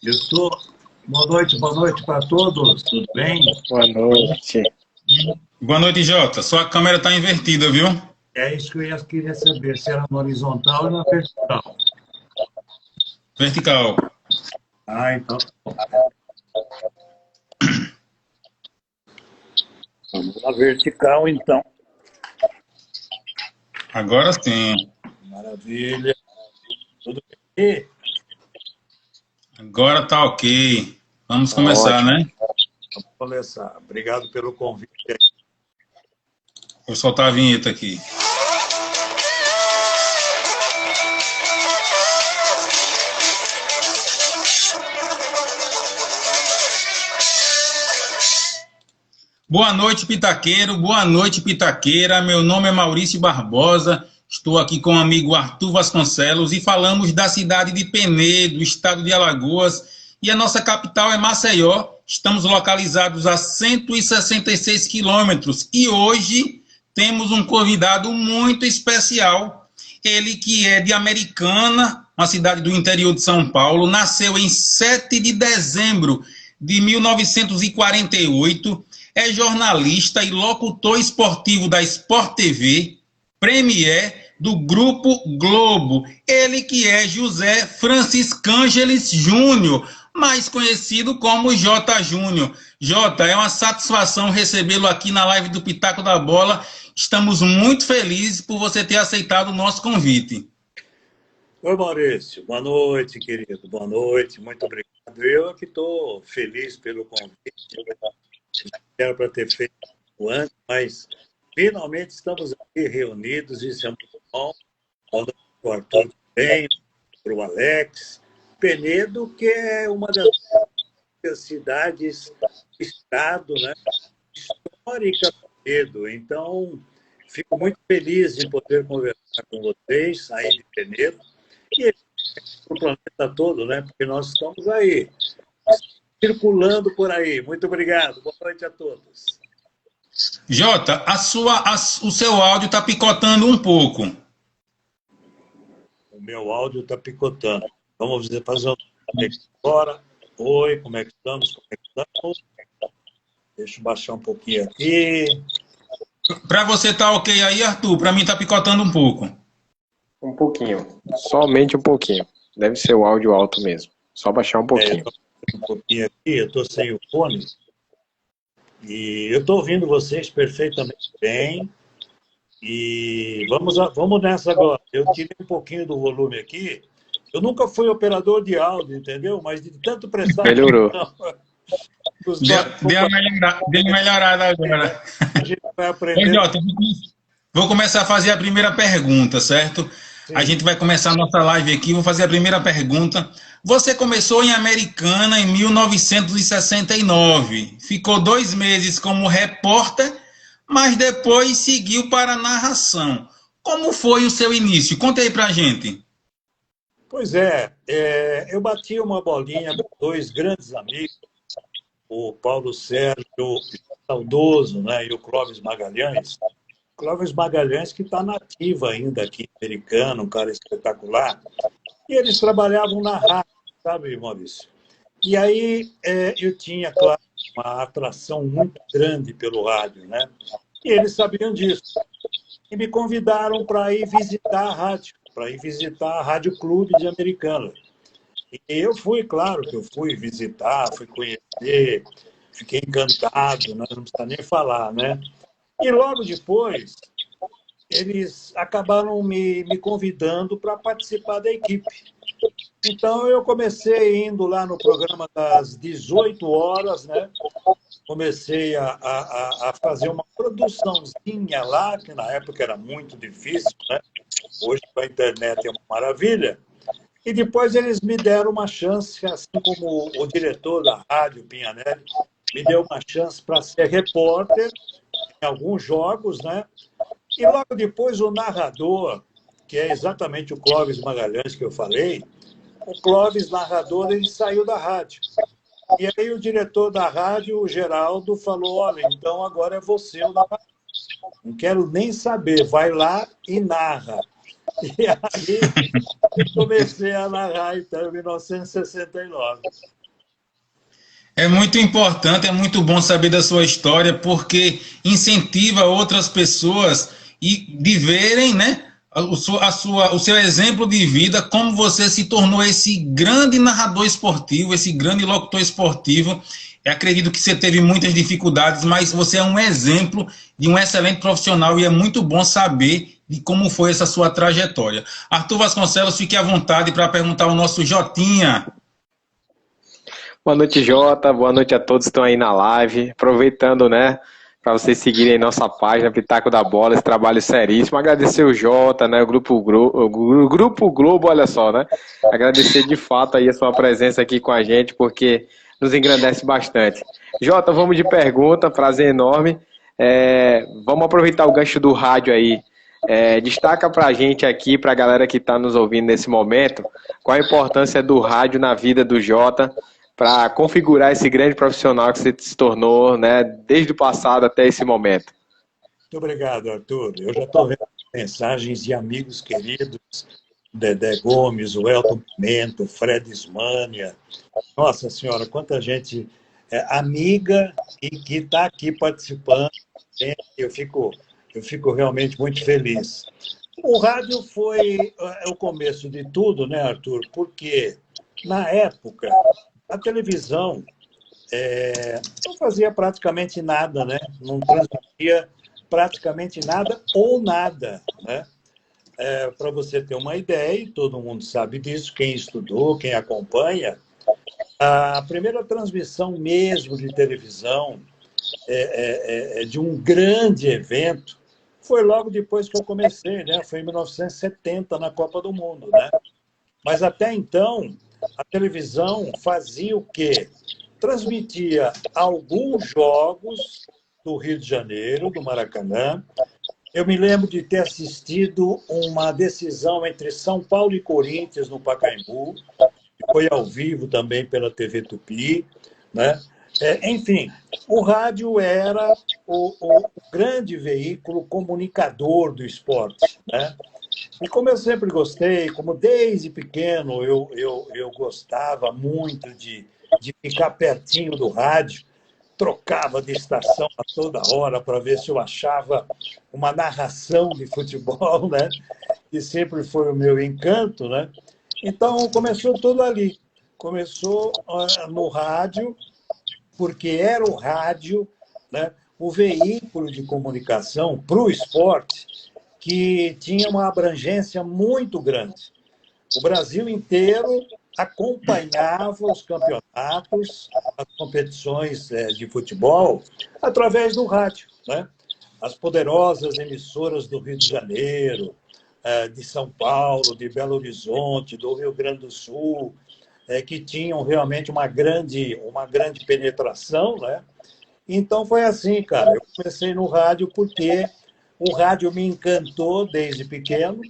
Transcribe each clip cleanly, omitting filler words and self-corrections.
Eu tô... Boa noite para todos, tudo bem? Boa noite. Boa noite, Jota. Sua câmera está invertida, viu? É isso que eu queria saber, se era na horizontal ou na vertical. Vertical. Ah, então tá bom. Vamos na vertical, então. Agora sim. Maravilha. Tudo bem? Agora tá ok. Vamos começar, Ótimo. né? Vamos começar. Obrigado pelo convite. Vou soltar a vinheta aqui. Boa noite, Pitaqueiro. Boa noite, Pitaqueira. Meu nome é Maurício Barbosa. Estou aqui com o amigo Arthur Vasconcelos e falamos da cidade de Penedo, estado de Alagoas. E a nossa capital é Maceió. Estamos localizados a 166 quilômetros. E hoje temos um convidado muito especial. Ele que é de Americana, uma cidade do interior de São Paulo. Nasceu em 7 de dezembro de 1948. É jornalista e locutor esportivo da Sport TV, premier do Grupo Globo. Ele que é José Franciscângeles Júnior, mais conhecido como Jota Júnior. Jota, é uma satisfação recebê-lo aqui na live do Pitaco da Bola. Estamos muito felizes por você ter aceitado o nosso convite. Oi, Maurício. Boa noite, querido. Boa noite. Muito obrigado. Eu que estou feliz pelo convite. Era para ter feito antes, mas finalmente estamos aqui reunidos, isso é muito bom. Boa noite para o Arthur também, para o Alex. Penedo, que é uma das cidades do estado, né? Histórica Penedo. Então, fico muito feliz em poder conversar com vocês aí de Penedo e o planeta todo, né? Porque nós estamos aí circulando por aí. Muito obrigado. Boa noite a todos. Jota, o seu áudio está picotando um pouco. O meu áudio está picotando. Vamos fazer agora. Oi, como é que estamos? Como é que estamos? Deixa eu baixar um pouquinho aqui. Para você tá ok aí, Arthur? Para mim está picotando um pouco. Um pouquinho. Somente um pouquinho. Deve ser o áudio alto mesmo. Só baixar um pouquinho. Um pouquinho aqui, eu estou sem o fone e eu estou ouvindo vocês perfeitamente bem e vamos nessa agora. Eu tirei um pouquinho do volume aqui, eu nunca fui operador de áudio, entendeu? Mas de tanto prestar Melhorou. Deu uma melhorada agora. A gente vai aprender. Ô, Jota, vou começar a fazer a primeira pergunta, certo? Sim. A gente vai começar a nossa live aqui, vou fazer a primeira pergunta. Você começou em Americana em 1969, ficou 2 meses como repórter, mas depois seguiu para a narração. Como foi o seu início? Conta aí pra gente. Pois eu bati uma bolinha com 2 grandes amigos, o Paulo Sérgio, saudoso, né, e o Clóvis Magalhães. Clóvis Magalhães, que está nativa ainda aqui, Americana, um cara espetacular. E eles trabalhavam na rádio, sabe, Maurício? E aí eu tinha, claro, uma atração muito grande pelo rádio, né? E eles sabiam disso. E me convidaram para ir visitar a rádio, para ir visitar a Rádio Clube de Americana. E eu fui, claro que eu fui visitar, fui conhecer, fiquei encantado, né? Não precisa nem falar, né? E logo depois, eles acabaram me convidando para participar da equipe. Então, eu comecei indo lá no programa das 18 horas, né? Comecei a fazer uma produçãozinha lá, que na época era muito difícil, né? Hoje, com a internet é uma maravilha. E depois eles me deram uma chance, assim como o diretor da rádio, Pinhanelli, me deu uma chance para ser repórter em alguns jogos, né? E logo depois o narrador, que é exatamente o Clóvis Magalhães que eu falei, o Clóvis, narrador, ele saiu da rádio. E aí o diretor da rádio, o Geraldo, falou, olha, então agora é você o narrador. Não quero nem saber, vai lá e narra. E aí comecei a narrar, então, em 1969. É muito importante, é muito bom saber da sua história, porque incentiva outras pessoas e de verem, né, o seu exemplo de vida, como você se tornou esse grande narrador esportivo, esse grande locutor esportivo. Eu acredito que você teve muitas dificuldades, mas você é um exemplo de um excelente profissional e é muito bom saber de como foi essa sua trajetória. Arthur Vasconcelos, fique à vontade para perguntar ao nosso Jotinha. Boa noite, Jota. Boa noite a todos que estão aí na live. Aproveitando, né, para vocês seguirem nossa página Pitaco da Bola, esse trabalho seríssimo. Agradecer o Jota, né, o Grupo Globo, olha só, né? Agradecer de fato aí a sua presença aqui com a gente, porque nos engrandece bastante. Jota, vamos de pergunta, prazer enorme. Vamos aproveitar o gancho do rádio aí. Destaca pra gente aqui, pra galera que está nos ouvindo nesse momento, qual a importância do rádio na vida do Jota, para configurar esse grande profissional que você se tornou, né, desde o passado até esse momento. Muito obrigado, Arthur. Eu já estou vendo mensagens de amigos queridos, Dedé Gomes, o Elton Pimento, Fred Ismânia. Nossa Senhora, quanta gente amiga e que está aqui participando. Eu fico realmente muito feliz. O rádio foi o começo de tudo, né, Arthur? Porque, na época, a televisão não fazia praticamente nada, né? Não transmitia praticamente nada ou nada, né? Para você ter uma ideia, e todo mundo sabe disso, quem estudou, quem acompanha, a primeira transmissão mesmo de televisão de um grande evento foi logo depois que eu comecei, né? Foi em 1970, na Copa do Mundo, né? Mas até então, a televisão fazia o quê? Transmitia alguns jogos do Rio de Janeiro, do Maracanã. Eu me lembro de ter assistido uma decisão entre São Paulo e Corinthians no Pacaembu, que foi ao vivo também pela TV Tupi, né? Enfim, o rádio era o grande veículo comunicador do esporte, né? E como eu sempre gostei, como desde pequeno eu gostava muito de ficar pertinho do rádio, trocava de estação a toda hora para ver se eu achava uma narração de futebol, né? Que sempre foi o meu encanto, né? Então começou tudo ali. Começou no rádio, porque era o rádio, né, o veículo de comunicação para o esporte, que tinha uma abrangência muito grande. O Brasil inteiro acompanhava os campeonatos, as competições de futebol, através do rádio, né? As poderosas emissoras do Rio de Janeiro, de São Paulo, de Belo Horizonte, do Rio Grande do Sul, que tinham realmente uma grande penetração, né? Então foi assim, cara. Eu comecei no rádio porque o rádio me encantou desde pequeno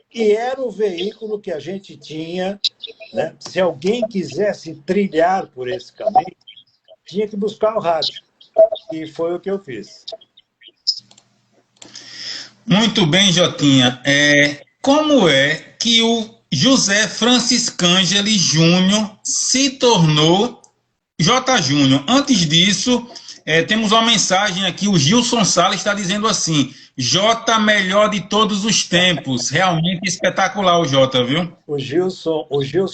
e era o veículo que a gente tinha, né? Se alguém quisesse trilhar por esse caminho, tinha que buscar o rádio. E foi o que eu fiz. Muito bem, Jotinha. Como é que o José Franciscângeli Júnior se tornou J. Júnior? Antes disso, temos uma mensagem aqui, o Gilson Salles está dizendo assim: J, melhor de todos os tempos. Realmente espetacular o J, viu? O Gilson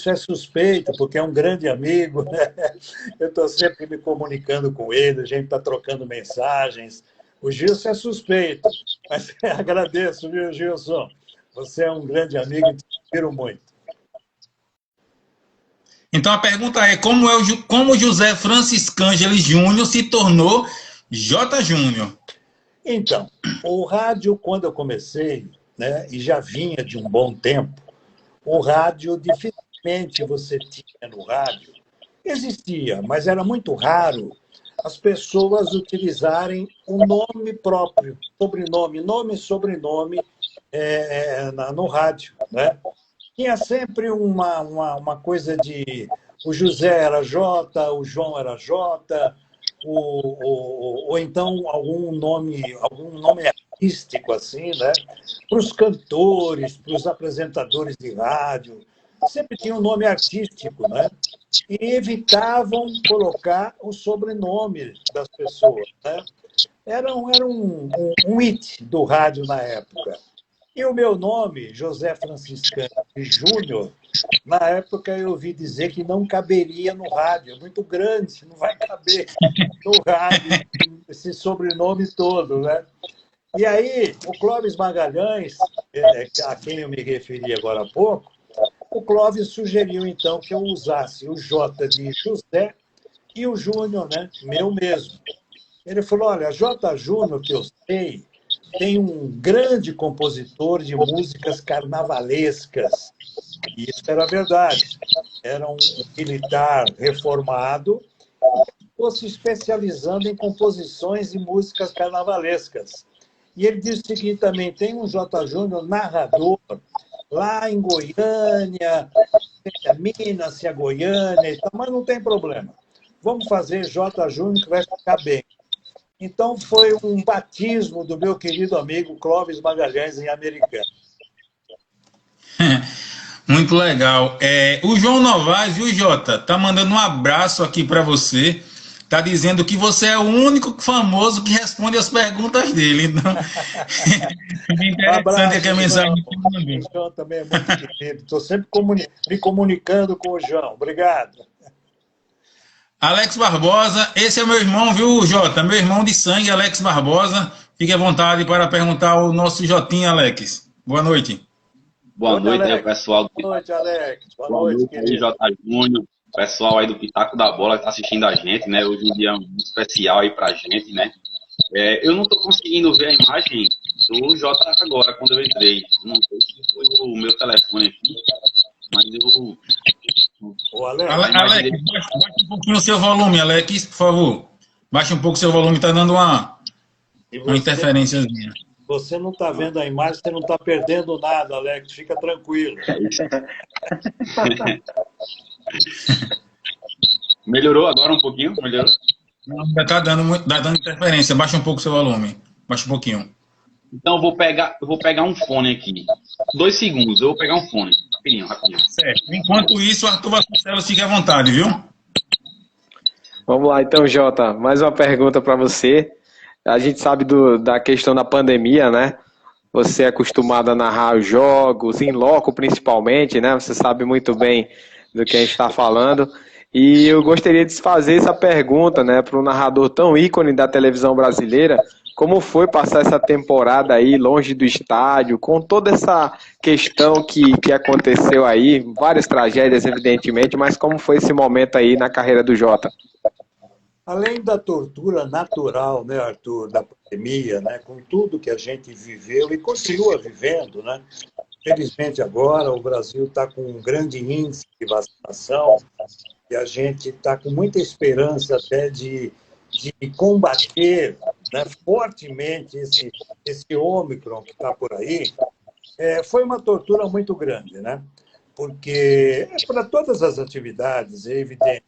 é suspeito, porque é um grande amigo, né? Eu estou sempre me comunicando com ele, a gente está trocando mensagens. O Gilson é suspeito, mas agradeço, viu, Gilson? Você é um grande amigo e te admiro muito. Então a pergunta é: como José Franciscângeli Júnior se tornou J. Júnior? Então, o rádio, quando eu comecei, né, e já vinha de um bom tempo, o rádio, dificilmente você tinha no rádio, existia, mas era muito raro as pessoas utilizarem o nome próprio, sobrenome, nome e sobrenome no rádio, né? Tinha sempre uma coisa de... O José era J, o João era J, ou então algum nome artístico, assim, né? Para os cantores, para os apresentadores de rádio. sempre tinham um nome artístico, né? E evitavam colocar o sobrenome das pessoas, né? Era um hit do rádio na época. E o meu nome, José Franciscano Júnior, na época eu ouvi dizer que não caberia no rádio, é muito grande, não vai caber no rádio esse sobrenome todo, né? E aí, o Clóvis Magalhães, a quem eu me referi agora há pouco, o Clóvis sugeriu, então, que eu usasse o J de José e o Júnior, né? Meu mesmo. Ele falou, olha, J. Júnior, que eu sei, tem um grande compositor de músicas carnavalescas. E isso era verdade. Era um militar reformado que fosse especializando em composições de músicas carnavalescas. E ele disse o seguinte também, tem um J. Júnior narrador lá em Goiânia, se a Minas, se a Goiânia, mas não tem problema. Vamos fazer J. Júnior que vai ficar bem. Então, foi um batismo do meu querido amigo Clóvis Magalhães em Americana. Muito legal. O João Novaes, viu, Jota? Tá mandando um abraço aqui para você. Tá dizendo que você é o único famoso que responde as perguntas dele. Então, interessante aqui a mensagem que mandou. O João também é muito querido. Estou sempre me comunicando com o João. Obrigado. Alex Barbosa, esse é meu irmão, viu, Jota? Meu irmão de sangue, Alex Barbosa. Fique à vontade para perguntar ao nosso Jotinha, Alex. Boa noite. Boa noite aí, pessoal. Boa noite, Alex. Boa noite, querido. J. Júnior, pessoal aí do Pitaco da Bola que está assistindo a gente, né? Hoje um dia muito especial aí pra gente, né? Eu não estou conseguindo ver a imagem do Jota agora, quando eu entrei. Não sei se foi o meu telefone aqui, mas eu... Alex, baixa um pouquinho o seu volume, Alex, por favor. Baixa um pouco o seu volume, está dando uma interferênciazinha. Você não está vendo a imagem, você não está perdendo nada, Alex. Fica tranquilo. Melhorou agora um pouquinho? Melhorou? Não, está dando interferência. Baixa um pouco o seu volume. Baixa um pouquinho. Então eu vou pegar um fone aqui. 2 segundos, eu vou pegar um fone. Rapidinho. Certo. Enquanto isso, Arthur Vasconcelos, fique à vontade, viu? Vamos lá, então, Jota. Mais uma pergunta para você. A gente sabe da questão da pandemia, né? Você é acostumado a narrar os jogos, em loco principalmente, né? Você sabe muito bem do que a gente está falando. E eu gostaria de fazer essa pergunta, né, para um narrador tão ícone da televisão brasileira. Como foi passar essa temporada aí longe do estádio, com toda essa questão que aconteceu aí, várias tragédias, evidentemente, mas como foi esse momento aí na carreira do Jota? Além da tortura natural, né, Arthur, da pandemia, né, com tudo que a gente viveu e continua vivendo, né? Felizmente agora o Brasil está com um grande índice de vacinação e a gente está com muita esperança até de combater, né, fortemente esse Ômicron que está por aí. Foi uma tortura muito grande, né? Porque para todas as atividades, é evidente.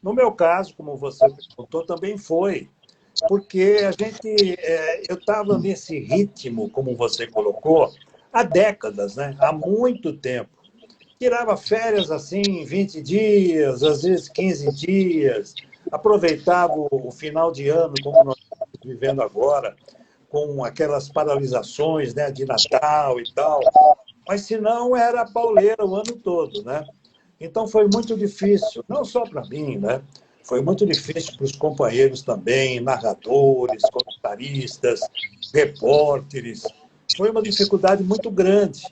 No meu caso, como você perguntou, também foi, porque eu estava nesse ritmo, como você colocou, há décadas, né? Há muito tempo. Tirava férias assim, 20 dias, às vezes 15 dias, aproveitava o final de ano, como nós estamos vivendo agora, com aquelas paralisações, né, de Natal e tal, mas se não era pauleira o ano todo, né? Então foi muito difícil, não só para mim, né? Foi muito difícil para os companheiros também, narradores, comentaristas, repórteres. Foi uma dificuldade muito grande,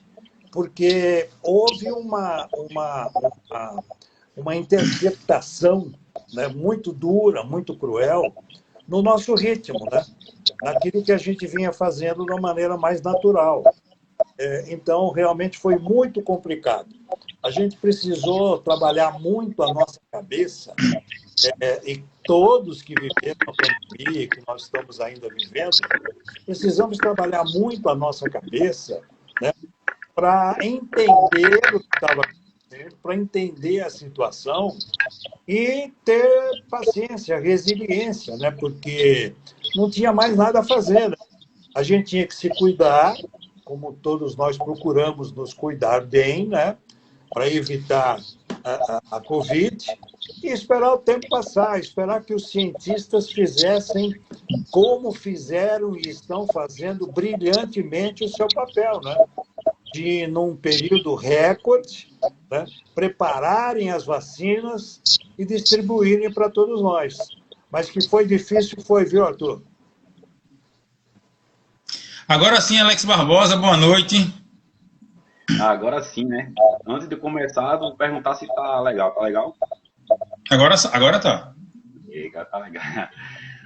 porque houve uma interpretação, né, muito dura, muito cruel, no nosso ritmo, né? Naquilo que a gente vinha fazendo de uma maneira mais natural. Então, realmente foi muito complicado. A gente precisou trabalhar muito a nossa cabeça, e todos que viveram a pandemia, que nós estamos ainda vivendo, precisamos trabalhar muito a nossa cabeça, né, para entender o que estava acontecendo, para entender a situação e ter paciência, resiliência, né, porque não tinha mais nada a fazer, né? A gente tinha que se cuidar, como todos nós procuramos nos cuidar bem, né? para evitar a Covid e esperar o tempo passar, esperar que os cientistas fizessem como fizeram e estão fazendo brilhantemente o seu papel, né? De, num período recorde, né, prepararem as vacinas e distribuírem para todos nós. Mas que foi difícil, foi, viu, Arthur? Agora sim, Alex Barbosa, boa noite. Agora sim, né? Antes de começar, vou perguntar se tá legal. Tá legal? Agora tá. Eita, tá legal.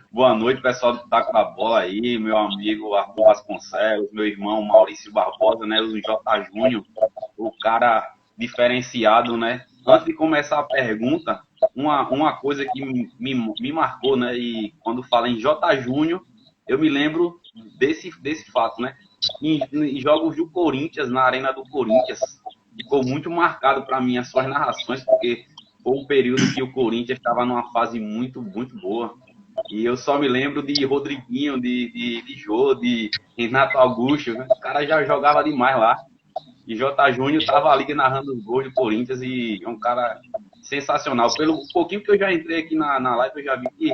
Boa noite, pessoal do Taco da Bola aí, meu amigo Arthur Vasconcelos, meu irmão Maurício Barbosa, né? O J. Júnior, o cara diferenciado, né? Antes de começar a pergunta, uma coisa que me marcou, né? E quando fala em J. Júnior, eu me lembro desse fato, né? Em jogos do Corinthians, na Arena do Corinthians, ficou muito marcado para mim as suas narrações, porque foi um período que o Corinthians estava numa fase muito, muito boa. E eu só me lembro de Rodriguinho, de Jô, de Renato Augusto, né? O cara já jogava demais lá. E J. Júnior estava ali narrando os gols do Corinthians e é um cara sensacional. Pelo pouquinho que eu já entrei aqui na live, eu já vi que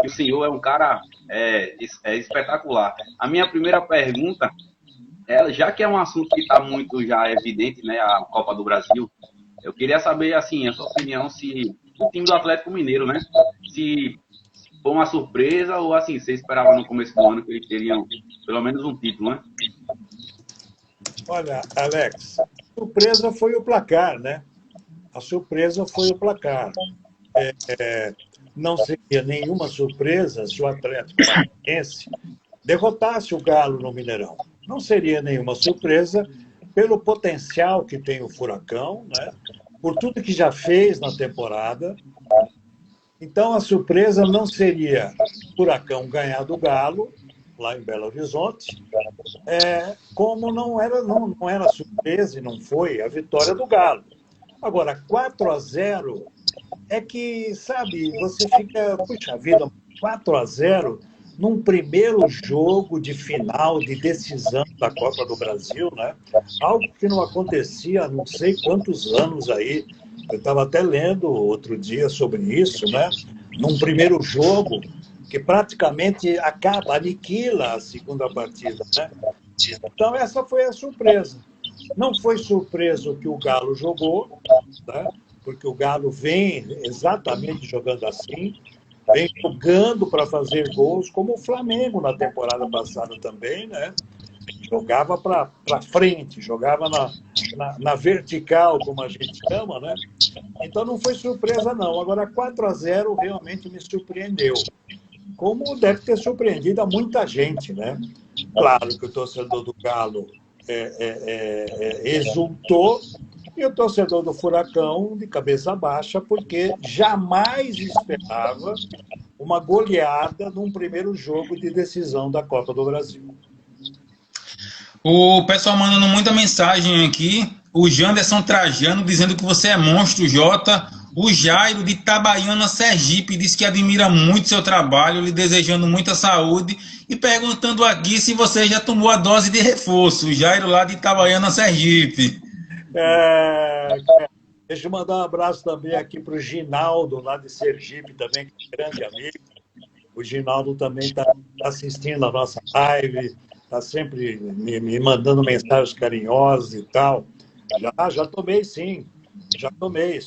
o senhor é um cara espetacular. A minha primeira pergunta, já que é um assunto que está muito já evidente, né, a Copa do Brasil, eu queria saber, assim, a sua opinião, se o time do Atlético Mineiro, né, se foi uma surpresa ou, assim, você esperava no começo do ano que eles teriam pelo menos um título, né? Olha, Alex, a surpresa foi o placar, né? A surpresa foi o placar. Não seria nenhuma surpresa se o Atlético Paranaense derrotasse o Galo no Mineirão. Não seria nenhuma surpresa pelo potencial que tem o Furacão, né? Por tudo que já fez na temporada. Então, a surpresa não seria o Furacão ganhar do Galo, lá em Belo Horizonte, como não era surpresa e não foi a vitória do Galo. Agora, 4-0 é que, sabe, você fica, puxa vida, 4-0 num primeiro jogo de final, de decisão da Copa do Brasil, né? Algo que não acontecia há não sei quantos anos aí. Eu estava até lendo outro dia sobre isso, né? Num primeiro jogo que praticamente aniquila a segunda partida, né? Então, essa foi a surpresa. Não foi surpresa o que o Galo jogou, né? Porque o Galo vem exatamente jogando assim, vem jogando para fazer gols, como o Flamengo na temporada passada também, né? Jogava para frente, jogava na vertical, como a gente chama, né? Então não foi surpresa, não. Agora, 4-0 realmente me surpreendeu. Como deve ter surpreendido a muita gente, né? Claro que o torcedor do Galo exultou, e o torcedor do Furacão de cabeça baixa, porque jamais esperava uma goleada num primeiro jogo de decisão da Copa do Brasil. O pessoal mandando muita mensagem aqui. O Janderson Trajano dizendo que você é monstro, Jota. O Jairo de Itabaiana, Sergipe, disse que admira muito seu trabalho, lhe desejando muita saúde e perguntando aqui se você já tomou a dose de reforço. O Jairo lá de Itabaiana, Sergipe. Deixa eu mandar um abraço também aqui para o Ginaldo, lá de Sergipe, também, que é um grande amigo. O Ginaldo também está assistindo a nossa live, está sempre me mandando mensagens carinhosas e tal. Já tomei, sim. Já tomei.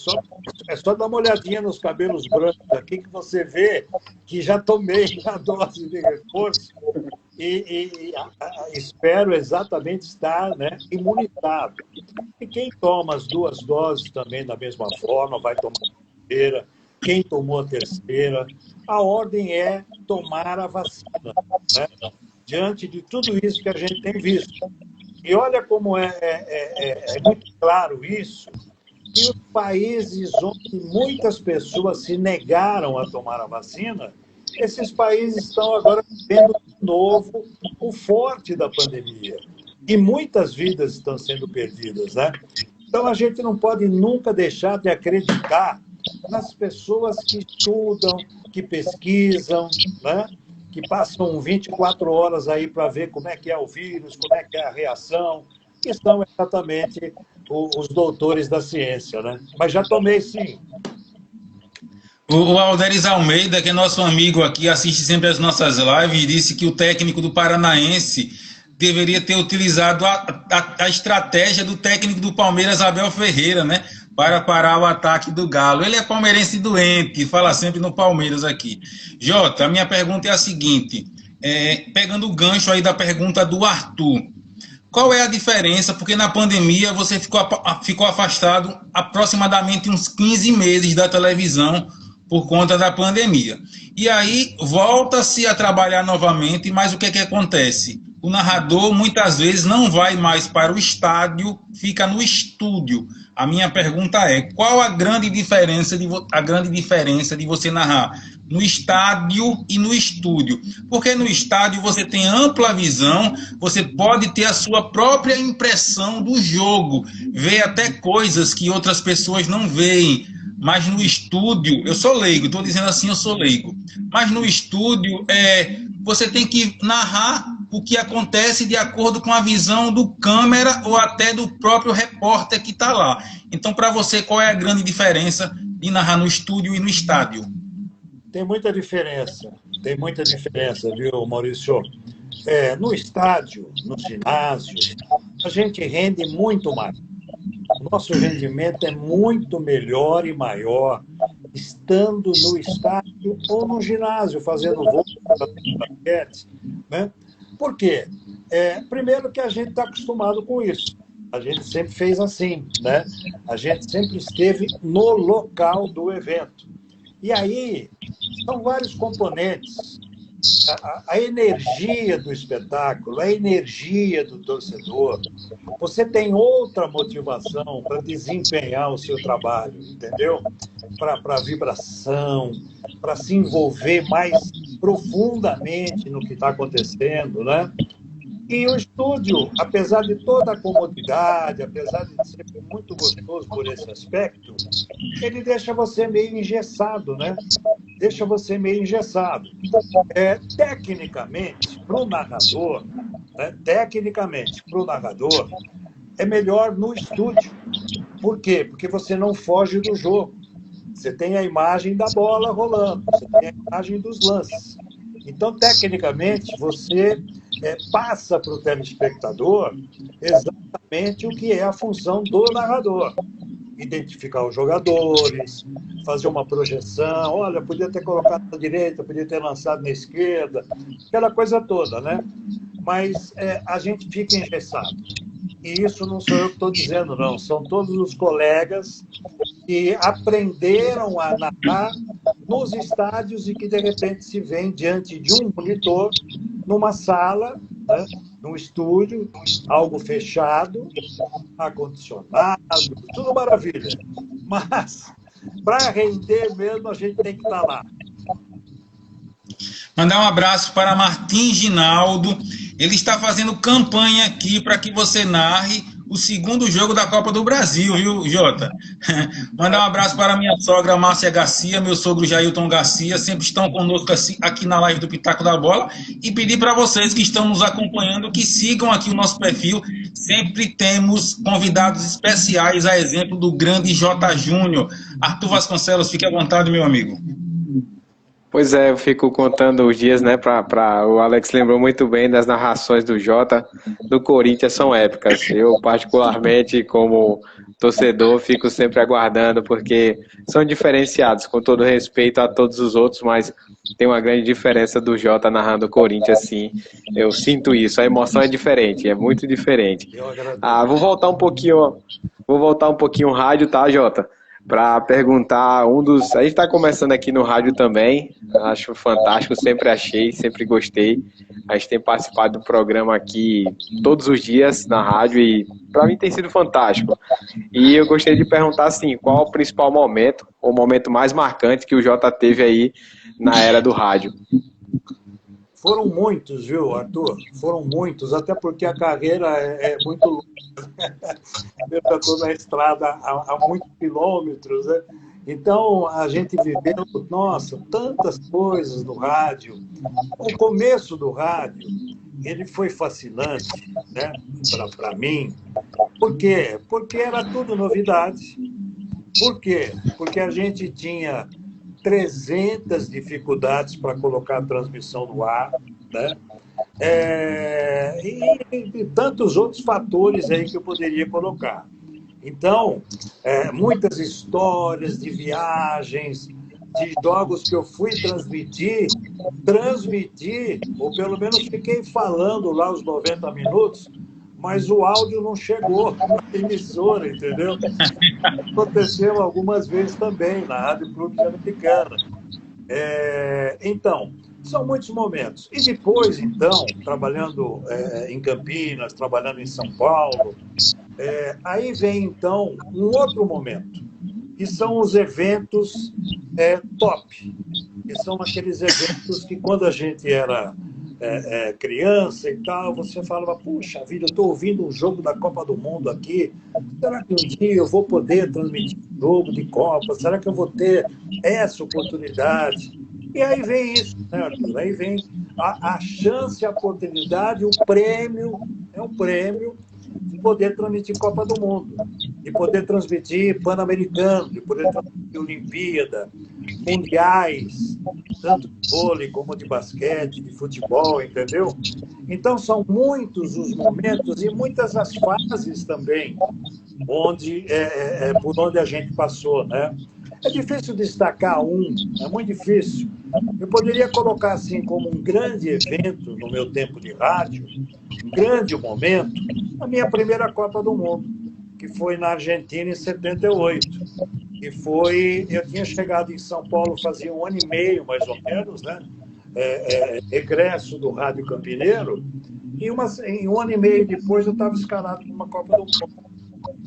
É só dar uma olhadinha nos cabelos brancos aqui que você vê que já tomei a dose de reforço e espero exatamente estar, né, imunizado. E quem toma as duas doses também da mesma forma vai tomar a terceira. Quem tomou a terceira, a ordem é tomar a vacina, né? Diante de tudo isso que a gente tem visto. E olha como é muito claro isso, que os países onde muitas pessoas se negaram a tomar a vacina, esses países estão agora vivendo de novo o forte da pandemia. E muitas vidas estão sendo perdidas, né? Então, a gente não pode nunca deixar de acreditar nas pessoas que estudam, que pesquisam, né? Que passam 24 horas aí para ver como é que é o vírus, como é que é a reação, que são exatamente os doutores da ciência, né? Mas já tomei, sim. O Alderis Almeida, que é nosso amigo aqui, assiste sempre as nossas lives, disse que o técnico do Paranaense deveria ter utilizado a estratégia do técnico do Palmeiras, Abel Ferreira, né? Para parar o ataque do Galo. Ele é palmeirense doente, fala sempre no Palmeiras aqui. Jota, a minha pergunta é a seguinte, pegando o gancho aí da pergunta do Arthur, qual é a diferença? Porque na pandemia você ficou afastado aproximadamente uns 15 meses da televisão por conta da pandemia. E aí volta-se a trabalhar novamente, mas o que acontece? O narrador muitas vezes não vai mais para o estádio, fica no estúdio. A minha pergunta é, qual a grande diferença de você narrar no estádio e no estúdio? Porque no estádio você tem ampla visão, você pode ter a sua própria impressão do jogo, ver até coisas que outras pessoas não veem. Mas no estúdio, eu sou leigo, estou dizendo assim, eu sou leigo. Mas no estúdio, você tem que narrar o que acontece de acordo com a visão do câmera ou até do próprio repórter que está lá. Então, para você, qual é a grande diferença de narrar no estúdio e no estádio? Tem muita diferença, viu, Maurício? No estádio, no ginásio, a gente rende muito mais. O nosso rendimento é muito melhor e maior estando no estádio ou no ginásio, fazendo voo, fazendo basquete, né? Por quê? Primeiro que a gente está acostumado com isso. A gente sempre fez assim, né? A gente sempre esteve no local do evento. E aí, são vários componentes. A energia do espetáculo, a energia do torcedor. Você tem outra motivação para desempenhar o seu trabalho, entendeu? Para vibração, para se envolver mais profundamente no que está acontecendo, né? E o estúdio, apesar de toda a comodidade, apesar de ser muito gostoso por esse aspecto, ele deixa você meio engessado, né? Deixa você meio engessado. Tecnicamente, para o narrador, é melhor no estúdio. Por quê? Porque você não foge do jogo. Você tem a imagem da bola rolando, você tem a imagem dos lances. Então, tecnicamente, você passa para o telespectador exatamente o que é a função do narrador. Identificar os jogadores, fazer uma projeção, olha, podia ter colocado na direita, podia ter lançado na esquerda, aquela coisa toda, né? Mas a gente fica engessado. E isso não sou eu que estou dizendo, não. São todos os colegas que aprenderam a narrar nos estádios e que, de repente, se veem diante de um monitor, numa sala, né, num estúdio, algo fechado, ar-condicionado, tudo maravilha. Mas, para render mesmo, a gente tem que estar lá. Mandar um abraço para Martim Ginaldo. Ele está fazendo campanha aqui para que você narre o segundo jogo da Copa do Brasil, viu, Jota? Mandar um abraço para minha sogra Márcia Garcia, meu sogro Jailton Garcia, sempre estão conosco aqui na live do Pitaco da Bola, e pedir para vocês que estão nos acompanhando que sigam aqui o nosso perfil. Sempre temos convidados especiais, a exemplo do grande J. Júnior. Arthur Vasconcelos, fique à vontade, meu amigo. Pois é, eu fico contando os dias, né, o Alex lembrou muito bem das narrações do Jota, do Corinthians, são épicas. Eu, particularmente, como torcedor, fico sempre aguardando, porque são diferenciados, com todo respeito a todos os outros, mas tem uma grande diferença do Jota narrando o Corinthians, sim. Eu sinto isso, a emoção é diferente, é muito diferente. Vou voltar um pouquinho o rádio, tá, Jota? Para perguntar a gente está começando aqui no rádio também, acho fantástico, sempre achei, sempre gostei. A gente tem participado do programa aqui todos os dias na rádio e para mim tem sido fantástico. E eu gostaria de perguntar assim, qual o principal momento, o momento mais marcante que o Jota teve aí na era do rádio? Foram muitos, viu, Arthur? Foram muitos, até porque a carreira é muito longa. Eu já estou na estrada há muitos quilômetros, né? Então, a gente viveu, nossa, tantas coisas no rádio. O começo do rádio, ele foi fascinante, né, para mim, Por quê? Porque era tudo novidade. Por quê? Porque a gente tinha 300 dificuldades para colocar a transmissão no ar, né? E tantos outros fatores aí que eu poderia colocar. Então, muitas histórias de viagens, de jogos que eu fui transmitir, ou pelo menos fiquei falando lá os 90 minutos, mas o áudio não chegou na emissora, entendeu? Aconteceu algumas vezes também na Rádio Clube de Americana. Então, são muitos momentos. E depois, então, trabalhando em Campinas, trabalhando em São Paulo, aí vem, então, um outro momento, que são os eventos top, que são aqueles eventos que, quando a gente era criança e tal, você falava, puxa vida, eu estou ouvindo um jogo da Copa do Mundo aqui, será que um dia eu vou poder transmitir um jogo de Copa? Será que eu vou ter essa oportunidade? E aí vem isso, né, Arthur? Aí vem a chance, a oportunidade, o prêmio, um prêmio de poder transmitir Copa do Mundo, de poder transmitir Pan-Americano, de poder transmitir Olimpíada, mundiais, tanto de vôlei como de basquete, de futebol, entendeu? Então, são muitos os momentos e muitas as fases também por onde a gente passou, né? É difícil destacar um, é muito difícil. Eu poderia colocar assim como um grande evento no meu tempo de rádio, um grande momento, a minha primeira Copa do Mundo, que foi na Argentina em 78. E eu tinha chegado em São Paulo fazia 1 ano e meio, mais ou menos, né? Egresso do Rádio Campineiro, e em 1 ano e meio depois eu estava escalado para uma Copa do Mundo.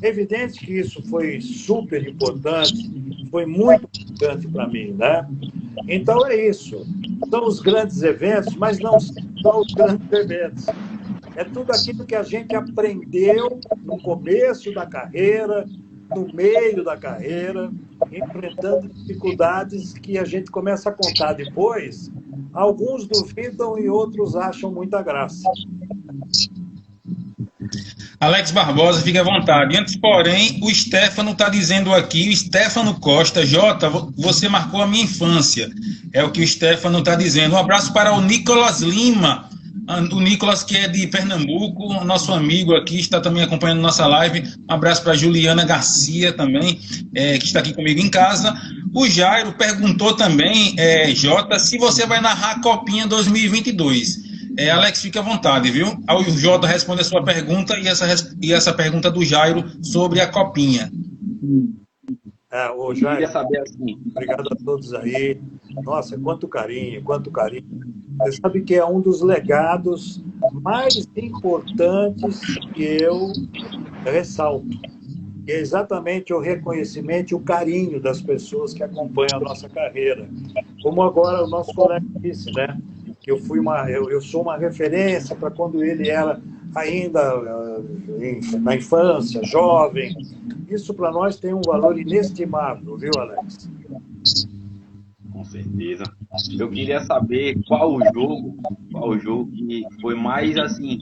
É evidente que isso foi super importante, foi muito importante para mim, né? Então é isso. São os grandes eventos, mas não são os grandes eventos. É tudo aquilo que a gente aprendeu no começo da carreira, no meio da carreira, enfrentando dificuldades que a gente começa a contar depois. Alguns duvidam e outros acham muita graça. Alex Barbosa, fique à vontade. Antes, porém, o Stefano está dizendo aqui, o Stefano Costa, Jota, você marcou a minha infância. É o que o Stefano está dizendo. Um abraço para o Nicolas Lima, o Nicolas, que é de Pernambuco, nosso amigo aqui, está também acompanhando nossa live. Um abraço para a Juliana Garcia também, que está aqui comigo em casa. O Jairo perguntou também, Jota, se você vai narrar a Copinha 2022. Alex, fique à vontade, viu? O Jota responde a sua pergunta e essa pergunta do Jairo sobre a Copinha. O Jairo, saber assim. Obrigado a todos aí. Nossa, quanto carinho, quanto carinho. Você sabe que é um dos legados mais importantes que eu ressalto. É exatamente o reconhecimento e o carinho das pessoas que acompanham a nossa carreira. Como agora o nosso colega disse, né? Que eu sou uma referência para quando ele era ainda na infância, jovem. Isso para nós tem um valor inestimável, viu, Alex? Com certeza. Eu queria saber qual o jogo que foi mais assim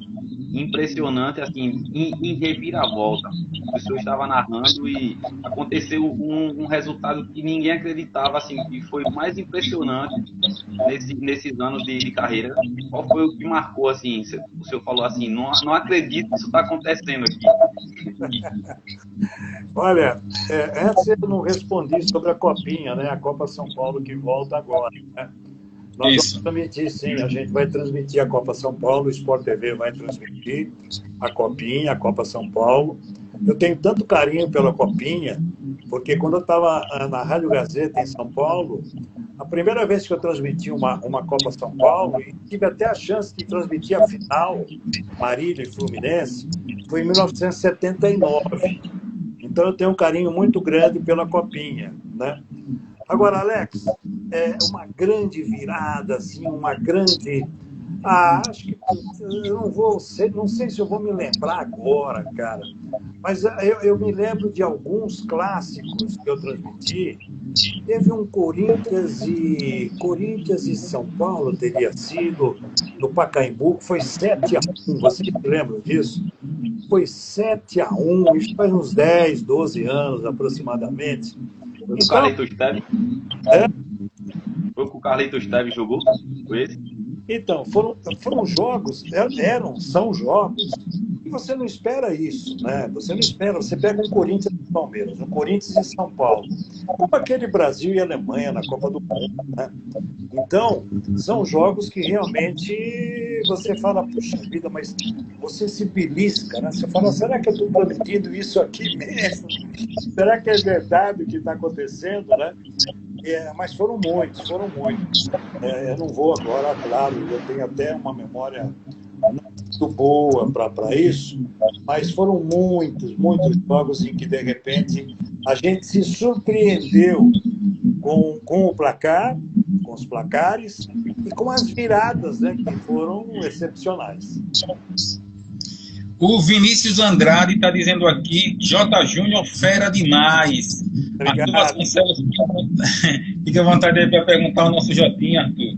impressionante, assim, em reviravolta. O senhor estava narrando e aconteceu um resultado que ninguém acreditava, assim, que foi mais impressionante nesses anos de carreira. Qual foi o que marcou, assim? O senhor falou assim, não acredito que isso está acontecendo aqui. Olha, antes eu não respondi sobre a Copinha, né? A Copa São Paulo que volta agora, né? Nós vamos transmitir, sim, a gente vai transmitir a Copa São Paulo, o Sport TV vai transmitir a Copinha, a Copa São Paulo. Eu tenho tanto carinho pela Copinha, porque quando eu estava na Rádio Gazeta em São Paulo, a primeira vez que eu transmiti uma Copa São Paulo, e tive até a chance de transmitir a final, Marília e Fluminense, foi em 1979. Então eu tenho um carinho muito grande pela Copinha, né? Agora, Alex, uma grande virada, assim, uma grande... acho que eu não sei se eu vou me lembrar agora, cara, mas eu me lembro de alguns clássicos que eu transmiti. Teve um Corinthians e São Paulo, teria sido, no Pacaembu, que foi 7-1. Você se lembra disso? foi 7-1, isso faz uns 10, 12 anos aproximadamente. Foi com o Carlitos Teves? Foi com o Carlitos Teves jogou? Foi esse? Então, foram jogos, são jogos, e você não espera isso, né? Você não espera, você pega um Corinthians e Palmeiras, um Corinthians e São Paulo, como aquele Brasil e Alemanha na Copa do Mundo, né? Então, são jogos que realmente você fala, puxa vida, mas você se belisca, né? Você fala, será que eu estou transmitindo isso aqui mesmo? Será que é verdade o que está acontecendo, né? Mas foram muitos. Eu não vou agora, claro, eu tenho até uma memória muito boa para isso, mas foram muitos jogos em que, de repente, a gente se surpreendeu com o placar, com os placares e com as viradas, né, que foram excepcionais. O Vinícius Andrade está dizendo aqui, J. Júnior, fera demais. Obrigado. Arthur Vasconcelos, fica à vontade aí para perguntar ao nosso Jotinha, Arthur.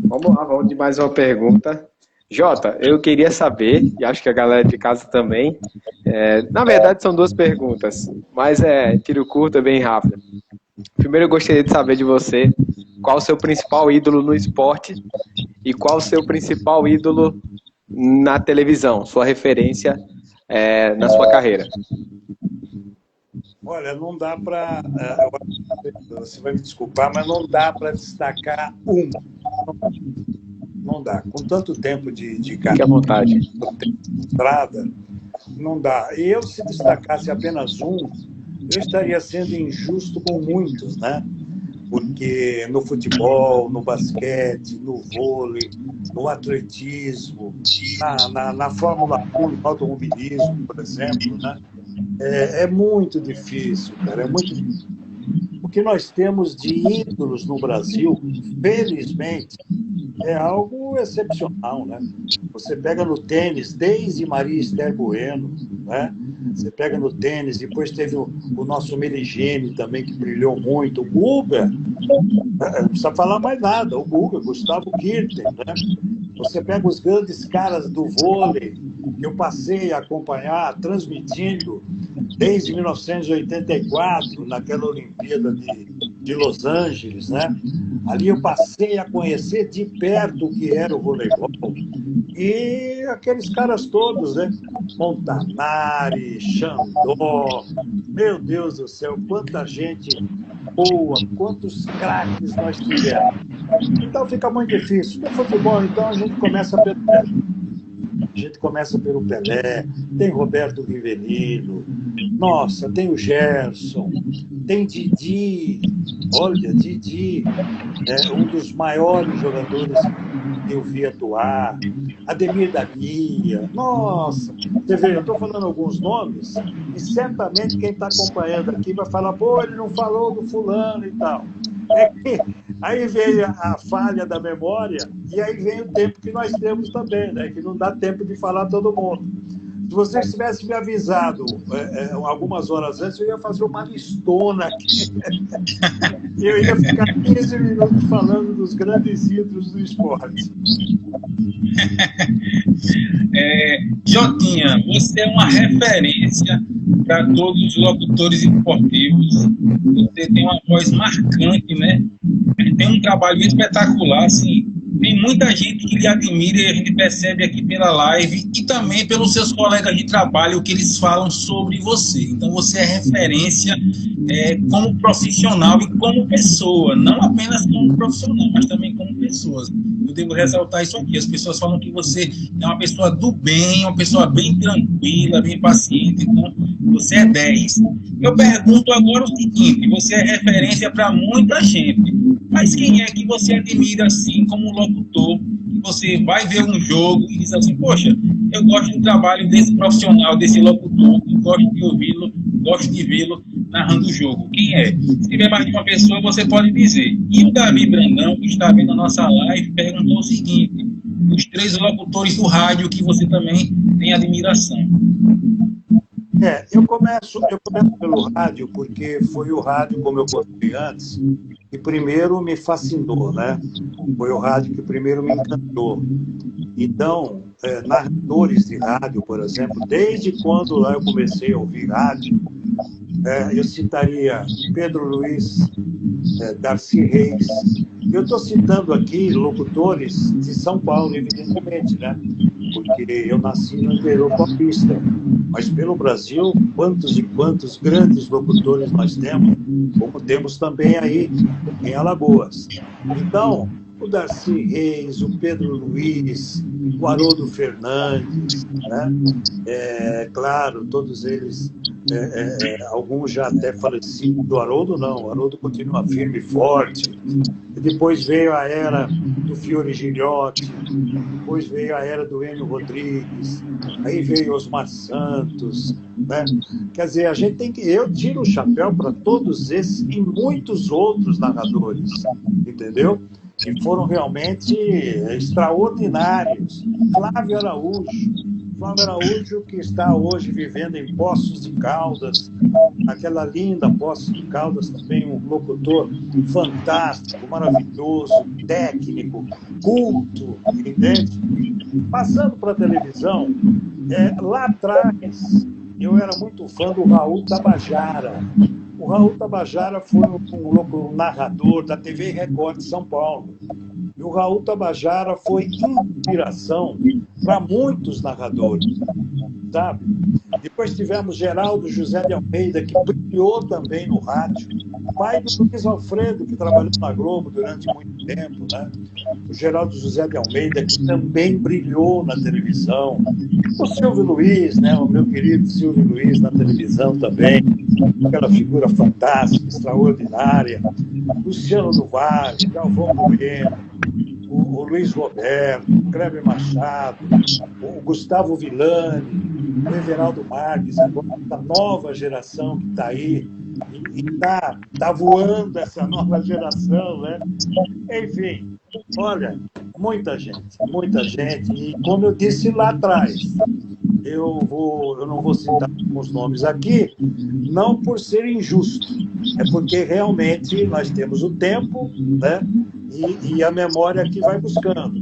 Vamos lá, vamos de mais uma pergunta. Jota, eu queria saber, e acho que a galera de casa também, na verdade são duas perguntas, mas tiro curto, é bem rápido. Primeiro eu gostaria de saber de você, qual o seu principal ídolo no esporte e qual o seu principal ídolo na televisão, sua referência na sua carreira. Olha, não dá para... Você vai me desculpar, mas não dá para destacar um. Não dá. Com tanto tempo de Fique à vontade. Estrada, não dá. E eu, se destacasse apenas um, eu estaria sendo injusto com muitos, né? Porque no futebol, no basquete, no vôlei, no atletismo, na Fórmula 1, no automobilismo, por exemplo, né? É muito difícil, cara, é muito difícil. O que nós temos de ídolos no Brasil, felizmente, é algo excepcional, né? Você pega no tênis, desde Maria Esther Bueno, né? Você pega no tênis, depois teve o nosso Meligeni também, que brilhou muito, o Guga, não precisa falar mais nada, o Guga, Gustavo Kirten, né? Você pega os grandes caras do vôlei, que eu passei a acompanhar, transmitindo, desde 1984, naquela Olimpíada de Los Angeles, né? Ali eu passei a conhecer de perto o que era o voleibol. E aqueles caras todos, né? Montanari, Xandó, meu Deus do céu, quanta gente boa, quantos craques nós tivemos. Então fica muito difícil. No futebol, então, a gente começa pelo Pelé, tem Roberto Rivelino, nossa, tem o Gerson, tem Didi, olha, Didi, um dos maiores jogadores que eu vi atuar, Ademir da Guia, nossa, você vê, eu estou falando alguns nomes, e certamente quem está acompanhando aqui vai falar, pô, ele não falou do fulano e tal. Aí vem a falha da memória e aí vem o tempo que nós temos também, né? Que não dá tempo de falar todo mundo. Se vocês tivessem me avisado algumas horas antes, eu ia fazer uma listona aqui. Eu ia ficar 15 minutos falando dos grandes ídolos do esporte. Jotinha, você é uma referência para todos os locutores esportivos. Você tem uma voz marcante, né? Tem um trabalho espetacular, assim. Tem muita gente que lhe admira e a gente percebe aqui pela live e também pelos seus colegas de trabalho, o que eles falam sobre você. Então, você é referência como profissional e como pessoa. Não apenas como profissional, mas também como pessoa. Eu devo ressaltar isso aqui. As pessoas falam que você é uma pessoa do bem, uma pessoa bem tranquila, bem paciente. Então, você é 10. Eu pergunto agora o seguinte, você é referência para muita gente. Mas quem é que você admira assim como locutor? Que você vai ver um jogo e diz assim, poxa, eu gosto do trabalho desse profissional, desse locutor, gosto de ouvi-lo, gosto de vê-lo narrando o jogo. Quem é? Se tiver mais de uma pessoa, você pode dizer. E o Davi Brandão, que está vendo a nossa live, perguntou o seguinte, os 3 locutores do rádio que você também tem admiração. Eu começo pelo rádio, porque foi o rádio, como eu contei antes, que primeiro me fascinou, né? Foi o rádio que primeiro me encantou. Então, narradores de rádio, por exemplo, desde quando lá eu comecei a ouvir rádio, eu citaria Pedro Luiz, Darcy Reis. Eu estou citando aqui locutores de São Paulo, evidentemente, né? Porque eu nasci no interior paulista. Mas pelo Brasil, quantos e quantos grandes locutores nós temos, como temos também aí em Alagoas. Então, o Darcy Reis, o Pedro Luiz, o Haroldo Fernandes, né? Claro, todos eles, alguns já até falecidos. O Haroldo não, o Haroldo continua firme e forte. E depois veio a era do Fiore Gilhote, depois veio a era do Enio Rodrigues, aí veio Osmar Santos, né? Quer dizer, a gente tem que... Eu tiro o chapéu para todos esses e muitos outros narradores, entendeu? Que foram realmente extraordinários. Flávio Araújo, que está hoje vivendo em Poços de Caldas, aquela linda Poços de Caldas, também um locutor fantástico, maravilhoso, técnico, culto, entende? Passando para a televisão, lá atrás, eu era muito fã do Raul Tabajara. O Raul Tabajara foi um narrador da TV Record de São Paulo. E o Raul Tabajara foi inspiração para muitos narradores, sabe? Depois tivemos Geraldo José de Almeida, que brilhou também no rádio. Pai do Luiz Alfredo, que trabalhou na Globo durante muito tempo, né? O Geraldo José de Almeida, que também brilhou na televisão. O Silvio Luiz, né? O meu querido Silvio Luiz na televisão também. Aquela figura fantástica, extraordinária. Luciano do Vale, Galvão Bueno, o Luiz Roberto, o Kleber Machado, o Gustavo Villani, o Everaldo Marques, agora essa nova geração que está aí, e está voando essa nova geração, né? Enfim, olha, muita gente, e como eu disse lá atrás, eu não vou citar os nomes aqui, não por ser injusto, é porque realmente nós temos o tempo, né? E a memória aqui vai buscando.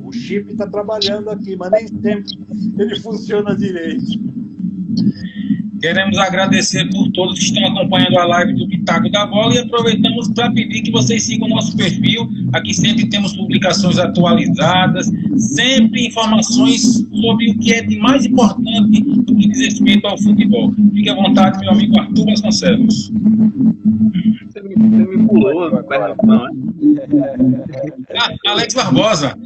O chip está trabalhando aqui, mas nem sempre ele funciona direito. Queremos agradecer por todos que estão acompanhando a live do Pitaco da Bola e aproveitamos para pedir que vocês sigam o nosso perfil. Aqui sempre temos publicações atualizadas, sempre informações sobre o que é de mais importante do que diz respeito ao futebol. Fique à vontade, meu amigo Arthur Vasconcelos. Você me pulou, não é? Alex Barbosa.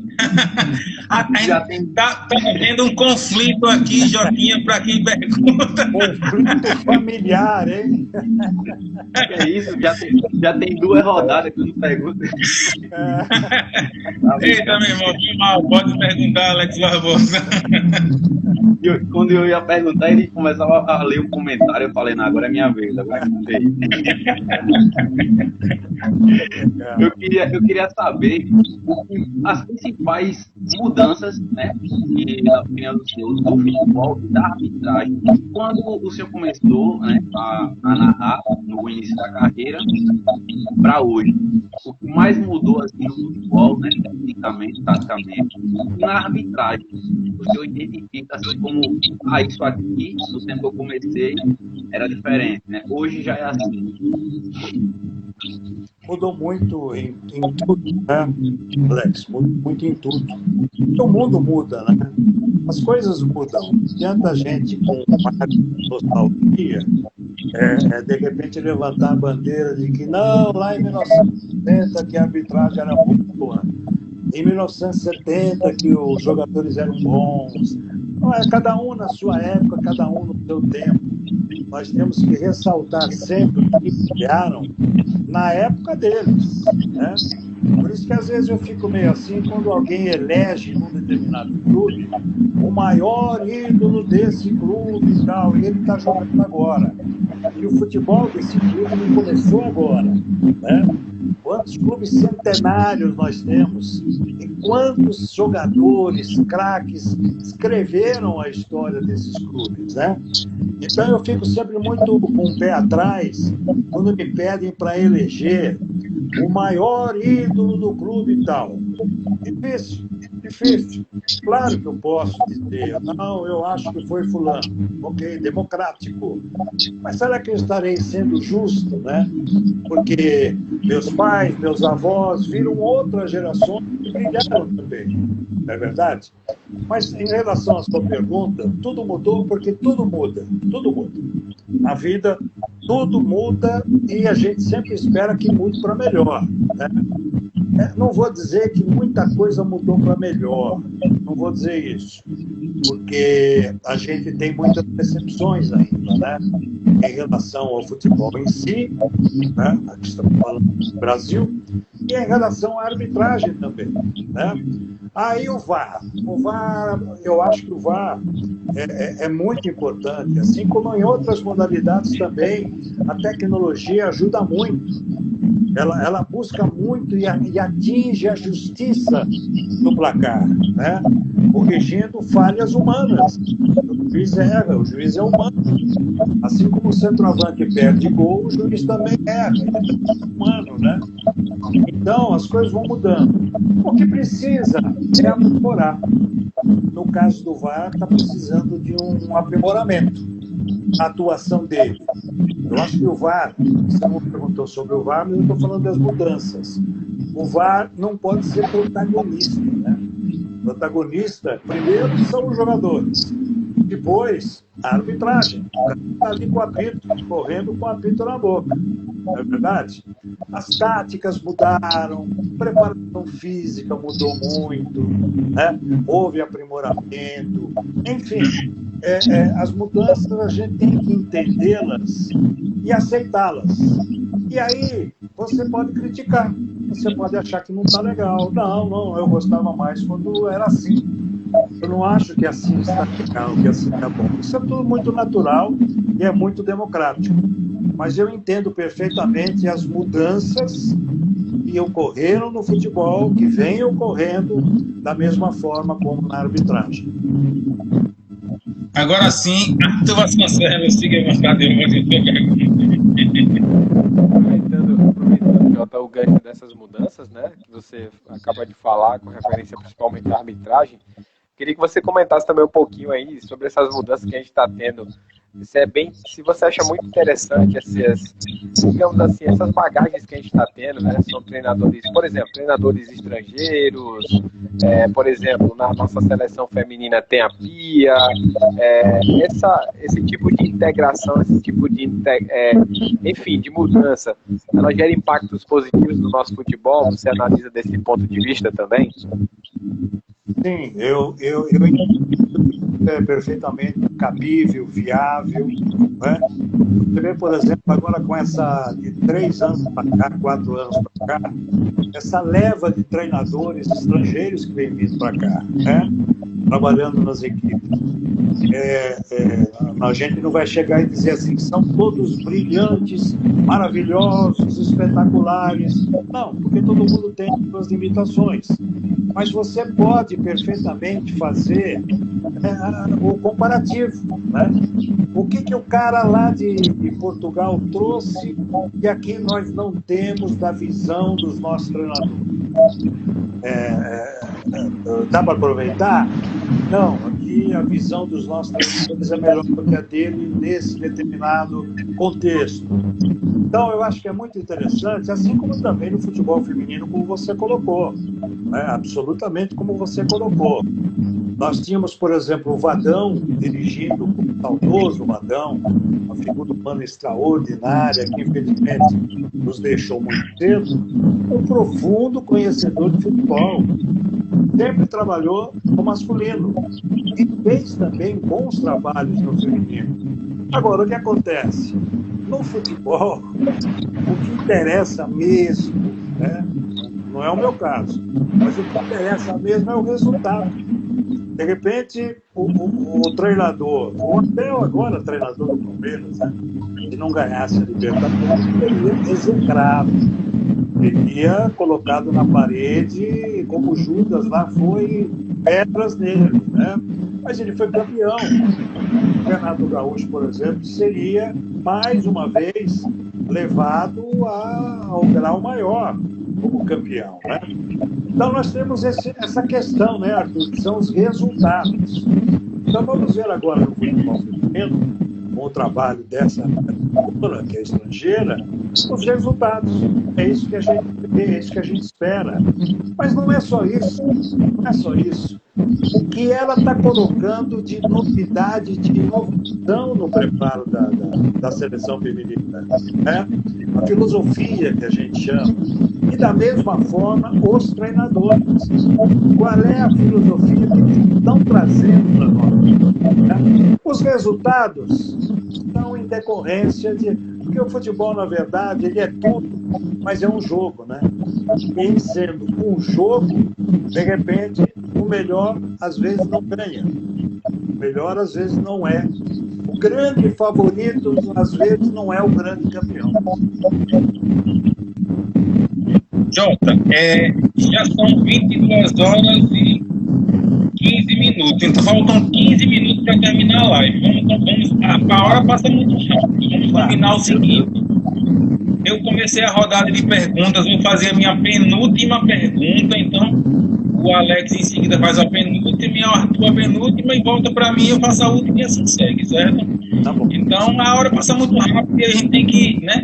Está havendo um conflito aqui, Joquinha, para quem pergunta. Conflito familiar, hein? É isso, já tem 2 rodadas que eu não pergunto. Eita, meu irmão, que mal, pode perguntar, Alex Barbosa. Quando eu ia perguntar, ele começava a ler um comentário, eu falei, não, agora é minha vez, agora é eu queria saber as principais mudanças, né, na opinião do senhor, do futebol e da arbitragem. Quando o senhor começou, né, a narrar no início da carreira para hoje, o que mais mudou assim, no futebol, né, tecnicamente, taticamente, e na arbitragem, o senhor identifica assim, como isso aqui, no tempo que eu comecei, era diferente, né? Hoje já é assim. Mudou muito em tudo, né, Alex? Muito em tudo. O mundo muda, né? As coisas mudam. Tanta gente com mais nostalgia, de repente levantar a bandeira de que não, lá em 1970 que a arbitragem era boa, em 1970 que os jogadores eram bons. Cada um na sua época, cada um no seu tempo. Nós temos que ressaltar sempre o que criaram na época deles, né? Por isso que às vezes eu fico meio assim quando alguém elege num determinado clube o maior ídolo desse clube e tal, e ele está jogando agora. E o futebol desse clube não começou agora, né? Quantos clubes centenários nós temos e quantos jogadores, craques, escreveram a história desses clubes, né? Então eu fico sempre muito com o pé atrás quando me pedem para eleger o maior ídolo do clube e tal. Difícil. 50-50. Claro que eu posso dizer, não, eu acho que foi fulano. Ok, democrático. Mas será que eu estarei sendo justo, né? Porque meus pais, meus avós viram outras gerações que brilharam também. Não é verdade? Mas em relação à sua pergunta, tudo mudou porque tudo muda. Tudo muda. Na vida, tudo muda e a gente sempre espera que mude para melhor, né? Não vou dizer que muita coisa mudou para melhor, não vou dizer isso, porque a gente tem muitas decepções ainda, né? Em relação ao futebol em si, né? Aqui estamos falando do Brasil, e em relação à arbitragem também, né? Aí o VAR, eu acho que o VAR é muito importante, assim como em outras modalidades também, a tecnologia ajuda muito. Ela busca muito e atinge a justiça do placar, né? Corrigindo falhas humanas. O juiz erra, o juiz é humano. Assim como o centroavante perde gol, o juiz também erra, ele é humano, né? Então, as coisas vão mudando. O que precisa é aprimorar. No caso do VAR, está precisando de um aprimoramento, a atuação dele. Eu acho que o VAR, você não perguntou sobre o VAR, mas eu estou falando das mudanças. O VAR não pode ser protagonista, né? Protagonista, primeiro, são os jogadores. Depois, a arbitragem. O cara está ali com o apito, correndo com o apito na boca. Não é verdade? As táticas mudaram, a preparação física mudou muito, né? Houve aprimoramento. Enfim, as mudanças a gente tem que entendê-las e aceitá-las. E aí, você pode criticar. Você pode achar que não está legal. Não, eu gostava mais quando era assim. Eu não acho que assim está legal, que assim está bom. Isso é tudo muito natural e é muito democrático. Mas eu entendo perfeitamente as mudanças que ocorreram no futebol, que vêm ocorrendo da mesma forma como na arbitragem. Agora sim, Arthur Vasconcelos, siga a vontade. Aproveitando, Jota, o gancho dessas mudanças, né, que você acaba de falar, com referência principalmente à arbitragem, queria que você comentasse também um pouquinho aí sobre essas mudanças que a gente está tendo. Se você acha muito interessante digamos assim, essas bagagens que a gente está tendo, né? São treinadores, por exemplo, treinadores estrangeiros, por exemplo, na nossa seleção feminina tem a Pia, esse tipo de integração, esse tipo de, enfim, de mudança, ela gera impactos positivos no nosso futebol. Você analisa desse ponto de vista também? Sim, eu entendo perfeitamente cabível, viável, né? Você vê, por exemplo, agora com essa de 3 anos para cá, 4 anos para cá, essa leva de treinadores estrangeiros que vem vindo para cá, né? Trabalhando nas equipes. A gente não vai chegar e dizer assim, são todos brilhantes, maravilhosos, espetaculares. Não, porque todo mundo tem suas limitações. Mas você pode perfeitamente fazer o comparativo, né? O que o cara lá de Portugal trouxe e aqui nós não temos da visão dos nossos treinadores. Dá para aproveitar? Não, aqui a visão dos nossos treinadores é melhor do que a dele nesse determinado contexto. Então, eu acho que é muito interessante, assim como também no futebol feminino, como você colocou, né? Absolutamente como você colocou. Nós tínhamos, por exemplo, o Vadão dirigindo, o saudoso Vadão, uma figura humana extraordinária, que infelizmente nos deixou muito cedo, um profundo conhecedor de futebol. Sempre trabalhou no masculino e fez também bons trabalhos no feminino. Agora, o que acontece? No futebol, o que interessa mesmo, né? Não é o meu caso, mas o que interessa mesmo é o resultado. De repente, o treinador, ou até agora treinador do Palmeiras, né? Se não ganhasse a Libertadores, seria execrado. Teria colocado na parede, como Judas lá foi, pedras nele, né? Mas ele foi campeão. O Renato Gaúcho, por exemplo, seria, mais uma vez, levado ao grau maior como campeão, né? Então nós temos essa questão, né, Arthur, que são os resultados. Então vamos ver agora no futebol feminino, com o trabalho dessa cultura que é estrangeira, os resultados. É isso que a gente vê, é isso que a gente espera. Mas não é só isso, não é só isso. O que ela está colocando de novidade, de inovação no preparo da seleção feminina, né? A filosofia que a gente chama. E da mesma forma, os treinadores. Qual é a filosofia que eles estão trazendo para nós? Né? Os resultados estão em decorrência de... Porque o futebol, na verdade, ele é tudo, mas é um jogo, né? E em sendo um jogo, de repente, o melhor às vezes não ganha. O melhor às vezes não é. O grande favorito às vezes não é o grande campeão. Jota, já são 22 horas e 15 minutos. Então faltam 15 minutos para terminar a live. A hora passa muito rápido. Vamos combinar o seguinte. Eu comecei a rodada de perguntas, vou fazer a minha penúltima pergunta, então o Alex em seguida faz a penúltima, a tua penúltima e volta para mim, eu faço a última e assim segue, certo? Tá bom. Então a hora passa muito rápido e a gente tem que, né,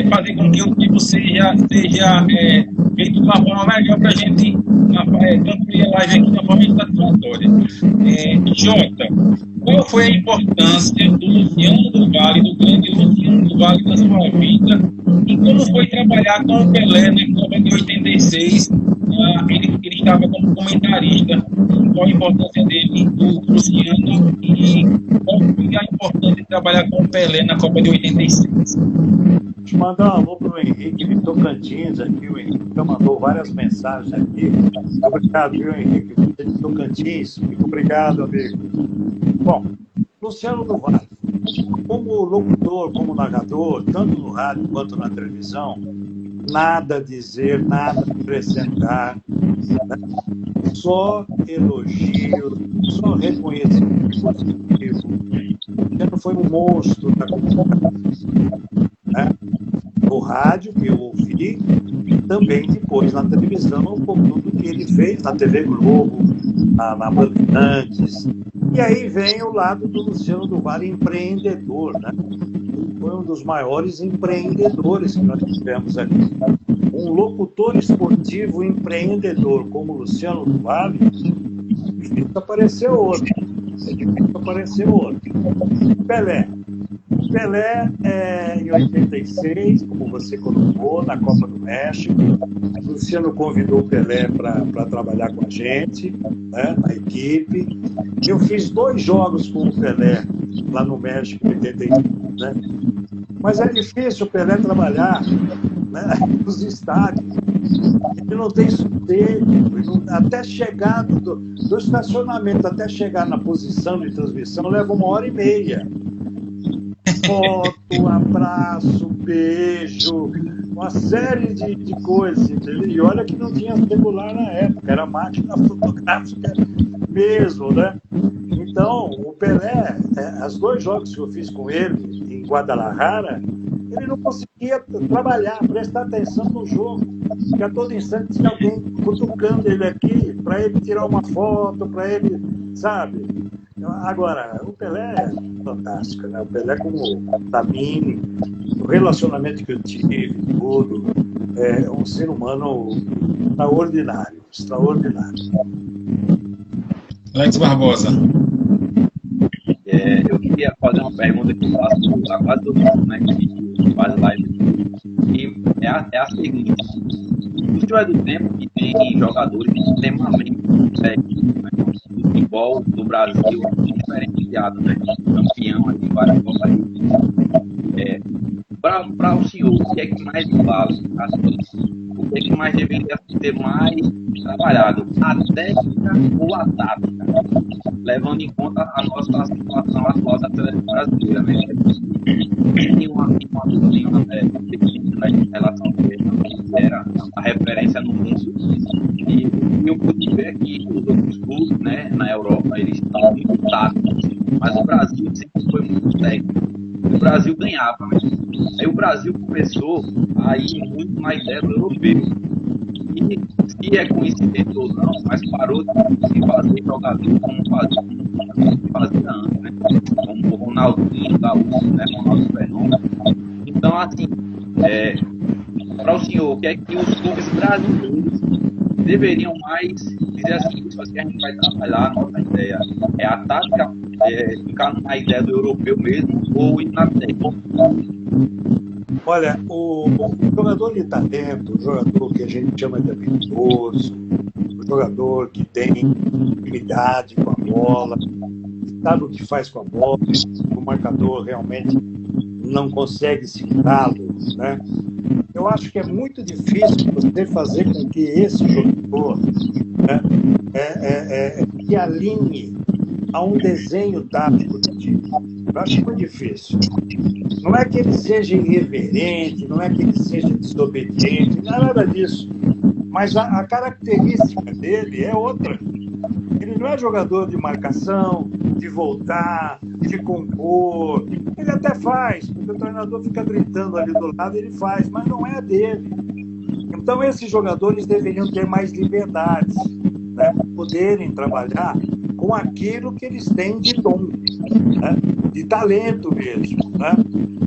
fazer com que o tempo seja feito de uma forma melhor para a gente concluir a live aqui de uma forma satisfatória. Jota, qual foi a importância do Luciano do Vale, do grande Luciano do Vale na sua vida, e como foi trabalhar com o Pelé na Copa de 86? Ele estava como comentarista. Qual a importância dele, do Luciano, e qual foi a importância de trabalhar com o Pelé na Copa de 86? Deixa eu mandar um alô para o Henrique de Tocantins aqui. O Henrique já mandou várias mensagens aqui. Muito obrigado, viu, Henrique? Você de Tocantins. Muito obrigado, amigo. Bom, Luciano do Vale, como locutor, como narrador, tanto no rádio quanto na televisão, nada a dizer, nada a acrescentar, né? Só elogio, só reconhecimento positivo. Luciano foi um monstro da comunicação, né? No rádio, que eu ouvi, e também depois na televisão, por tudo que ele fez na TV Globo, na Bandeirantes. E aí vem o lado do Luciano do Vale, empreendedor, né? Foi um dos maiores empreendedores que nós tivemos aqui. Um locutor esportivo empreendedor como Luciano do Vale, difícil aparecer outro. Pelé. Pelé, em 86, como você colocou, na Copa do México. Luciano convidou o Pelé para trabalhar com a gente, né, na equipe. Eu fiz 2 jogos com o Pelé lá no México em 85, né? Mas é difícil o Pelé trabalhar, né, nos estádios. Ele não tem sossego. Até chegar do estacionamento, até chegar na posição de transmissão, leva 1h30. Foto, abraço, beijo, uma série de coisas, entendeu? E olha que não tinha celular na época, era máquina fotográfica mesmo, né? Então, o Pelé, os 2 jogos que eu fiz com ele em Guadalajara, ele não conseguia trabalhar, prestar atenção no jogo. Porque a todo instante tinha alguém cutucando ele aqui para ele tirar uma foto, para ele, sabe? Agora, o Pelé é fantástico, né? O Pelé, como para mim, o relacionamento que eu tive, tudo, é um ser humano extraordinário. Alex Barbosa. Eu queria fazer uma pergunta que eu faço para quase todo mundo, né, que faz live. E é a seguinte: o futebol é do tempo que tem jogadores extremamente técnicos, né? O futebol do Brasil é diferenciado, né? Campeão de várias Copas. Para o senhor, o que é que mais vale? O que é que mais deveria ser mais trabalhado? A técnica ou a tática? Levando em conta a nossa situação atual da seleção brasileira, né? Tem uma em relação a ele, era a referência no mundo. E eu pude ver que os outros clubes, né, na Europa, eles estão muito táticos, mas o Brasil sempre foi muito técnico. o Brasil ganhava, né? Aí o Brasil começou a ir muito na ideia do europeu. E se é coincidente ou não, mas parou de se fazer jogador como fazia antes, né? Como o Ronaldinho, Gaúcho, né? Ronaldo Fenômeno. Então, assim, para o senhor, o que é que os clubes brasileiros deveriam mais dizer assim, isso aqui a gente vai trabalhar, a nossa ideia é a tática, ficar na ideia do europeu mesmo, ou ir na técnica? Olha, o jogador de talento, o jogador que a gente chama de habilidoso, o jogador que tem habilidade com a bola, sabe o que faz com a bola, o marcador realmente não consegue segurá-lo, né? Eu acho que é muito difícil você fazer com que esse jogador, né, se alinhe a um desenho tático do time. Eu acho muito difícil. Não é que ele seja irreverente, não é que ele seja desobediente, não é nada disso. Mas a característica dele é outra. Ele não é jogador de marcação, de voltar, de compor. Ele até faz, porque o treinador fica gritando ali do lado, ele faz, mas não é a dele. Então, esses jogadores deveriam ter mais liberdade, né? Poderem trabalhar com aquilo que eles têm de dom, né? De talento mesmo, né?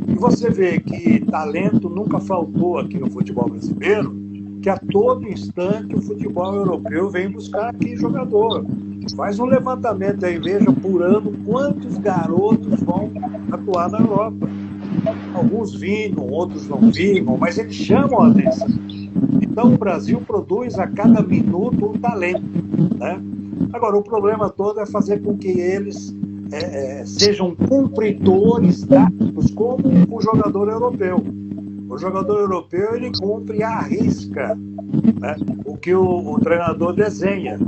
E você vê que talento nunca faltou aqui no futebol brasileiro, que a todo instante o futebol europeu vem buscar aqui jogador. Faz um levantamento aí, veja por ano quantos garotos vão atuar na Europa. Alguns vingam, outros não vingam, mas eles chamam a atenção. Então o Brasil produz a cada minuto um talento, né? Agora, o problema todo é fazer com que eles sejam cumpridores táticos como o jogador europeu. O jogador europeu, ele cumpre à risca, né, o que o treinador desenha.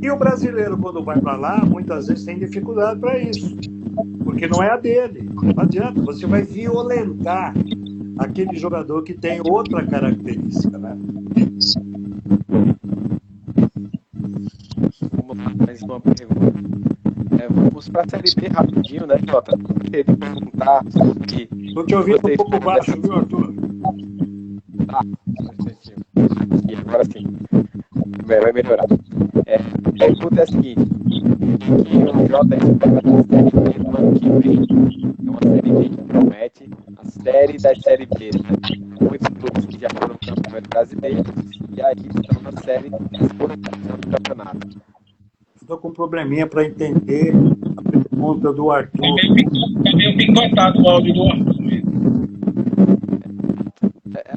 E o brasileiro, quando vai para lá, muitas vezes tem dificuldade para isso, porque não é a dele. Não adianta, você vai violentar aquele jogador que tem outra característica, né? Vamos lá, mais uma pergunta. Vamos para a Série B rapidinho, né, Jota? Queria perguntar que... Estou te ouvindo um pouco baixo, viu, Arthur? Tá, e agora sim. Vai melhorar. A pergunta é a seguinte: o Jota espera da Série B do ano que vem? É uma Série B que promete a série da Série B, né? Muitos clubes que já foram campeões brasileiros e aí estão na série de exportação do campeonato. Estou com um probleminha para entender a pergunta do Arthur. Tá meio picotado o áudio do Arthur mesmo.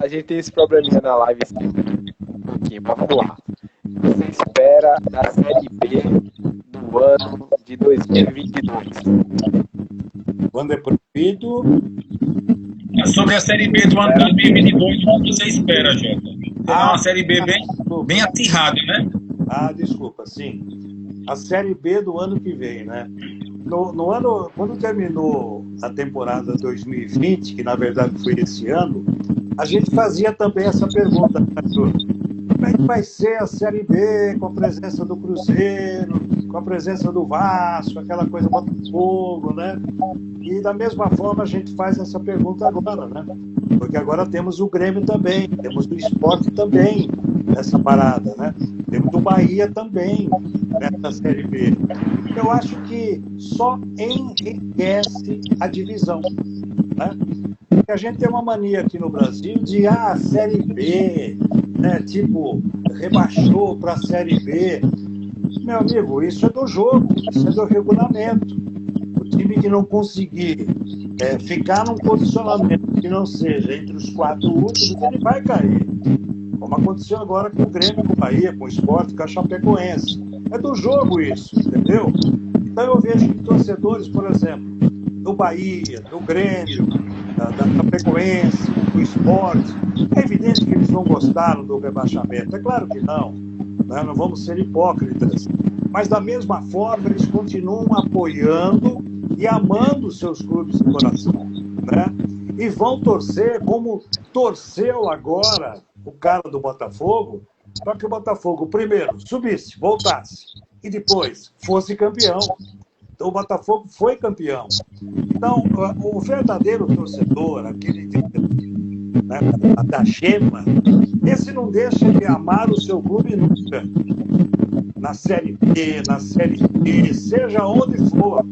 A gente tem esse probleminha na live sempre, né? Um pouquinho, mas vamos lá. Você espera da Série B do ano de 2022? Quando é proibido... Sobre a Série B do ano 2022, o que você espera, Jota? É uma Série B bem acirrada, né? Ah, desculpa, sim. A Série B do ano que vem, né? No ano, quando terminou a temporada 2020, que na verdade foi esse ano, a gente fazia também essa pergunta, Arthur. Como é que vai ser a Série B com a presença do Cruzeiro, com a presença do Vasco, aquela coisa Botafogo, né? E da mesma forma a gente faz essa pergunta agora, né? Porque agora temos o Grêmio também, temos o Sport também nessa parada, né? Temos o Bahia também nessa Série B. Eu acho que só enriquece a divisão, né? Porque a gente tem uma mania aqui no Brasil de a Série B, né? Tipo, rebaixou para a Série B. Meu amigo, isso é do jogo, isso é do regulamento. O time que não conseguir ficar num posicionamento que não seja entre os 4 últimos, ele vai cair. Como aconteceu agora com o Grêmio, com o Bahia, com o Sport, com a Chapecoense. É do jogo isso, entendeu? Então eu vejo que torcedores, por exemplo, do Bahia, do Grêmio, da Chapecoense, do Sport, é evidente que eles não gostaram do rebaixamento. É claro que não, né? Não vamos ser hipócritas. Mas da mesma forma eles continuam apoiando e amando seus clubes de coração, né? E vão torcer como torceu agora o cara do Botafogo, para que o Botafogo primeiro subisse, voltasse e depois fosse campeão. Então, o Botafogo foi campeão. Então, o verdadeiro torcedor, aquele né, da gema, esse não deixa de amar o seu clube nunca. Na Série B, na Série B, seja onde for.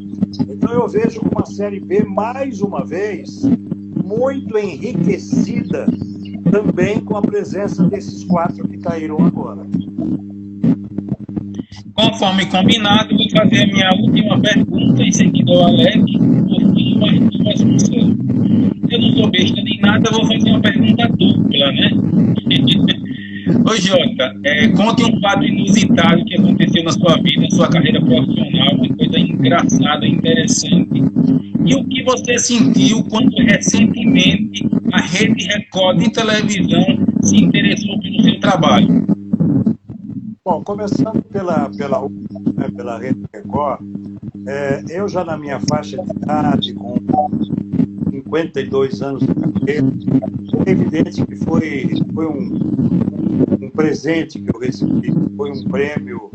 Então, eu vejo uma Série B, mais uma vez, muito enriquecida também com a presença desses 4 que caíram agora. Conforme combinado, vou fazer a minha última pergunta, em seguida ao Alex, por fim, o Arthur Vasconcelos. Eu não sou besta nem nada, vou fazer uma pergunta dupla, né? Ô, Jota, conte um fato inusitado que aconteceu na sua vida, na sua carreira profissional, uma coisa engraçada, interessante. E o que você sentiu quando recentemente a Rede Record de televisão se interessou pelo seu trabalho? Bom, começando pela Rede Record, eu já na minha faixa de idade, com 52 anos de carreira, é evidente que foi um presente que eu recebi, foi um prêmio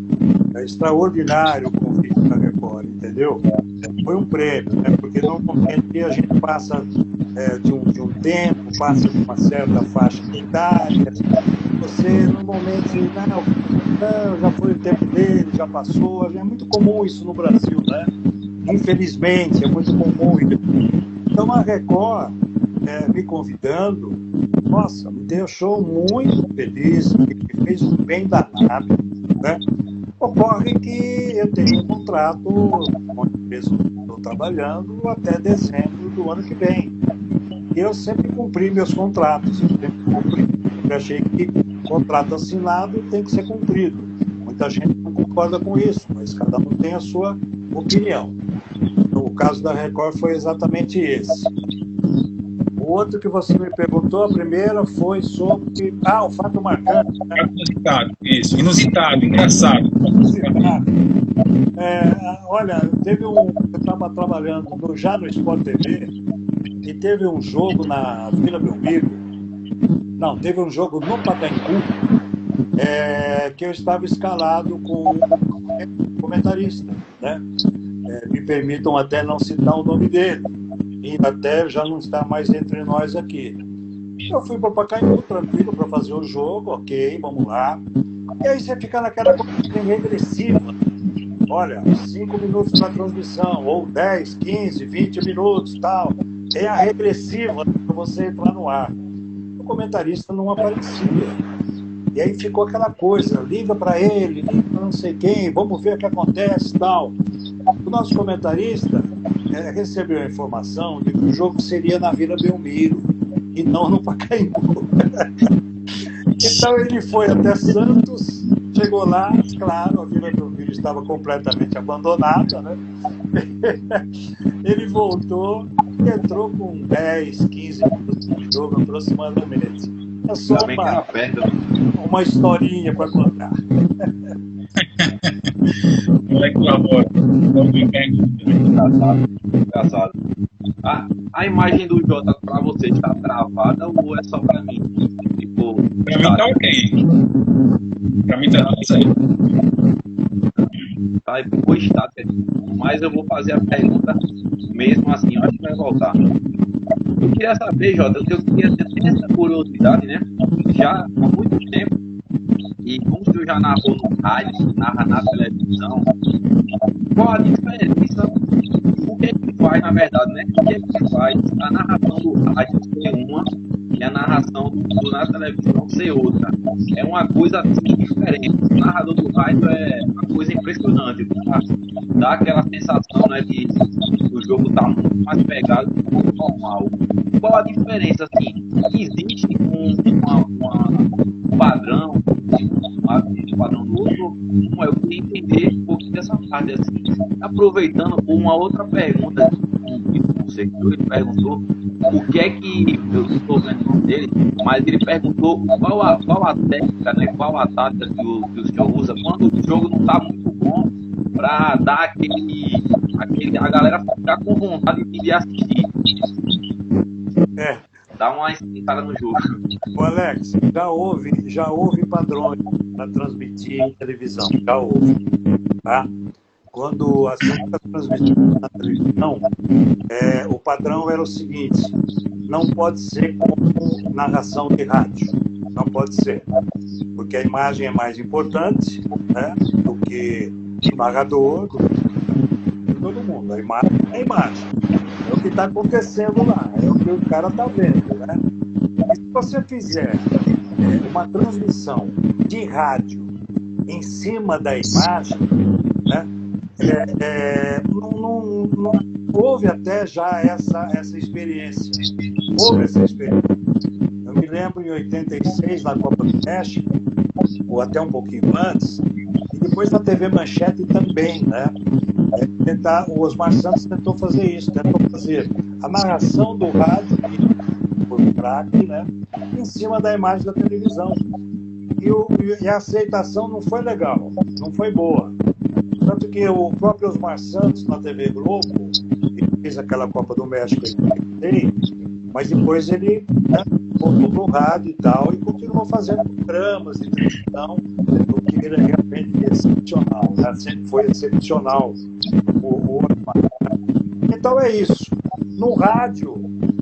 extraordinário o convite da Record, entendeu? Foi um prêmio, né? Porque normalmente a gente passa de um tempo, passa de uma certa faixa de idade, você normalmente, não, já foi o tempo dele, já passou, é muito comum isso no Brasil, né? Infelizmente, é muito comum. Então a Record me convidando, nossa, me deixou muito feliz, me fez um bem danado, né? Ocorre que eu tenho um contrato com a empresa que estou trabalhando até dezembro do ano que vem. E eu sempre cumpri meus contratos, eu achei que contrato assinado tem que ser cumprido. Muita gente não concorda com isso, mas cada um tem a sua opinião. No caso da Record foi exatamente esse. O outro que você me perguntou, a primeira foi sobre... o fato marcante. Né? Isso, inusitado, engraçado. Olha, eu estava trabalhando já no Sport TV e teve um jogo na Vila Belmiro. Não, teve um jogo no Pacaembu que eu estava escalado com um comentarista, né? Me permitam até não citar o nome dele, e até já não está mais entre nós aqui. Eu fui para o Pacaembu tranquilo para fazer o jogo, ok, vamos lá. E aí você fica naquela coisa regressiva. Olha, 5 minutos na transmissão, ou 10, 15, 20 minutos, tal. É a regressiva para você entrar no ar. O comentarista não aparecia. E aí ficou aquela coisa, liga para ele, liga para não sei quem, vamos ver o que acontece, tal. O nosso comentarista recebeu a informação de que o jogo seria na Vila Belmiro e não no Pacaembu. Então ele foi até Santos, chegou lá, claro, a Vila Belmiro estava completamente abandonada, né? Ele voltou e entrou com 10, 15 minutos de jogo aproximadamente. É só uma historinha para contar. Engraçado. A imagem do Jota para você está travada ou é só para mim? Tipo, para mim tá ok. Para mim tá tudo certo. Tá, ficou estático aqui. Mas eu vou fazer a pergunta mesmo assim, eu acho que vai voltar. Eu queria saber, Jota, eu queria ter essa curiosidade, né? Já há muito tempo, e como você já narrou no rádio, narra na televisão, qual a diferença? O que é que faz, na verdade, né? O que é que faz a narração do rádio ser uma e a narração na televisão ser outra? É uma coisa assim diferente. O narrador do rádio é uma coisa impressionante. Dá aquela sensação, né, de o jogo tá muito mais pegado do que o normal. Qual a diferença, assim? Existe um padrão, um padrão do outro? Eu queria entender um pouquinho dessa parte, assim. Aproveitando uma outra pergunta que você ele perguntou o que é que eu não estou vendo o nome dele, mas ele perguntou qual a técnica, né, qual a tática que o senhor usa quando o jogo não está muito bom para dar a galera ficar com vontade de assistir. Dá uma explicada no jogo. O Alex, já houve padrões para transmitir em televisão, já houve, tá? quando as transmissões na televisão, o padrão era o seguinte: não pode ser como narração de rádio, não pode ser, porque a imagem é mais importante, né, do que o narrador, de todo mundo. A imagem é a imagem, é o que está acontecendo lá, é o que o cara está vendo, né? E se você fizer uma transmissão de rádio em cima da imagem, né, não houve até já essa experiência. Houve essa experiência. Eu me lembro em 86, na Copa do México, ou até um pouquinho antes, e depois na TV Manchete também, né? O Osmar Santos tentou fazer isso, tentou fazer a narração do rádio, por craque, né, em cima da imagem da televisão. E a aceitação não foi legal, não foi boa. Tanto que o próprio Osmar Santos, na TV Globo, ele fez aquela Copa do México em 86, mas depois ele, né, voltou para o rádio e tal, e continuou fazendo programas de televisão, o que era realmente excepcional, né? Sempre foi excepcional o Osmar. Então é isso. No rádio,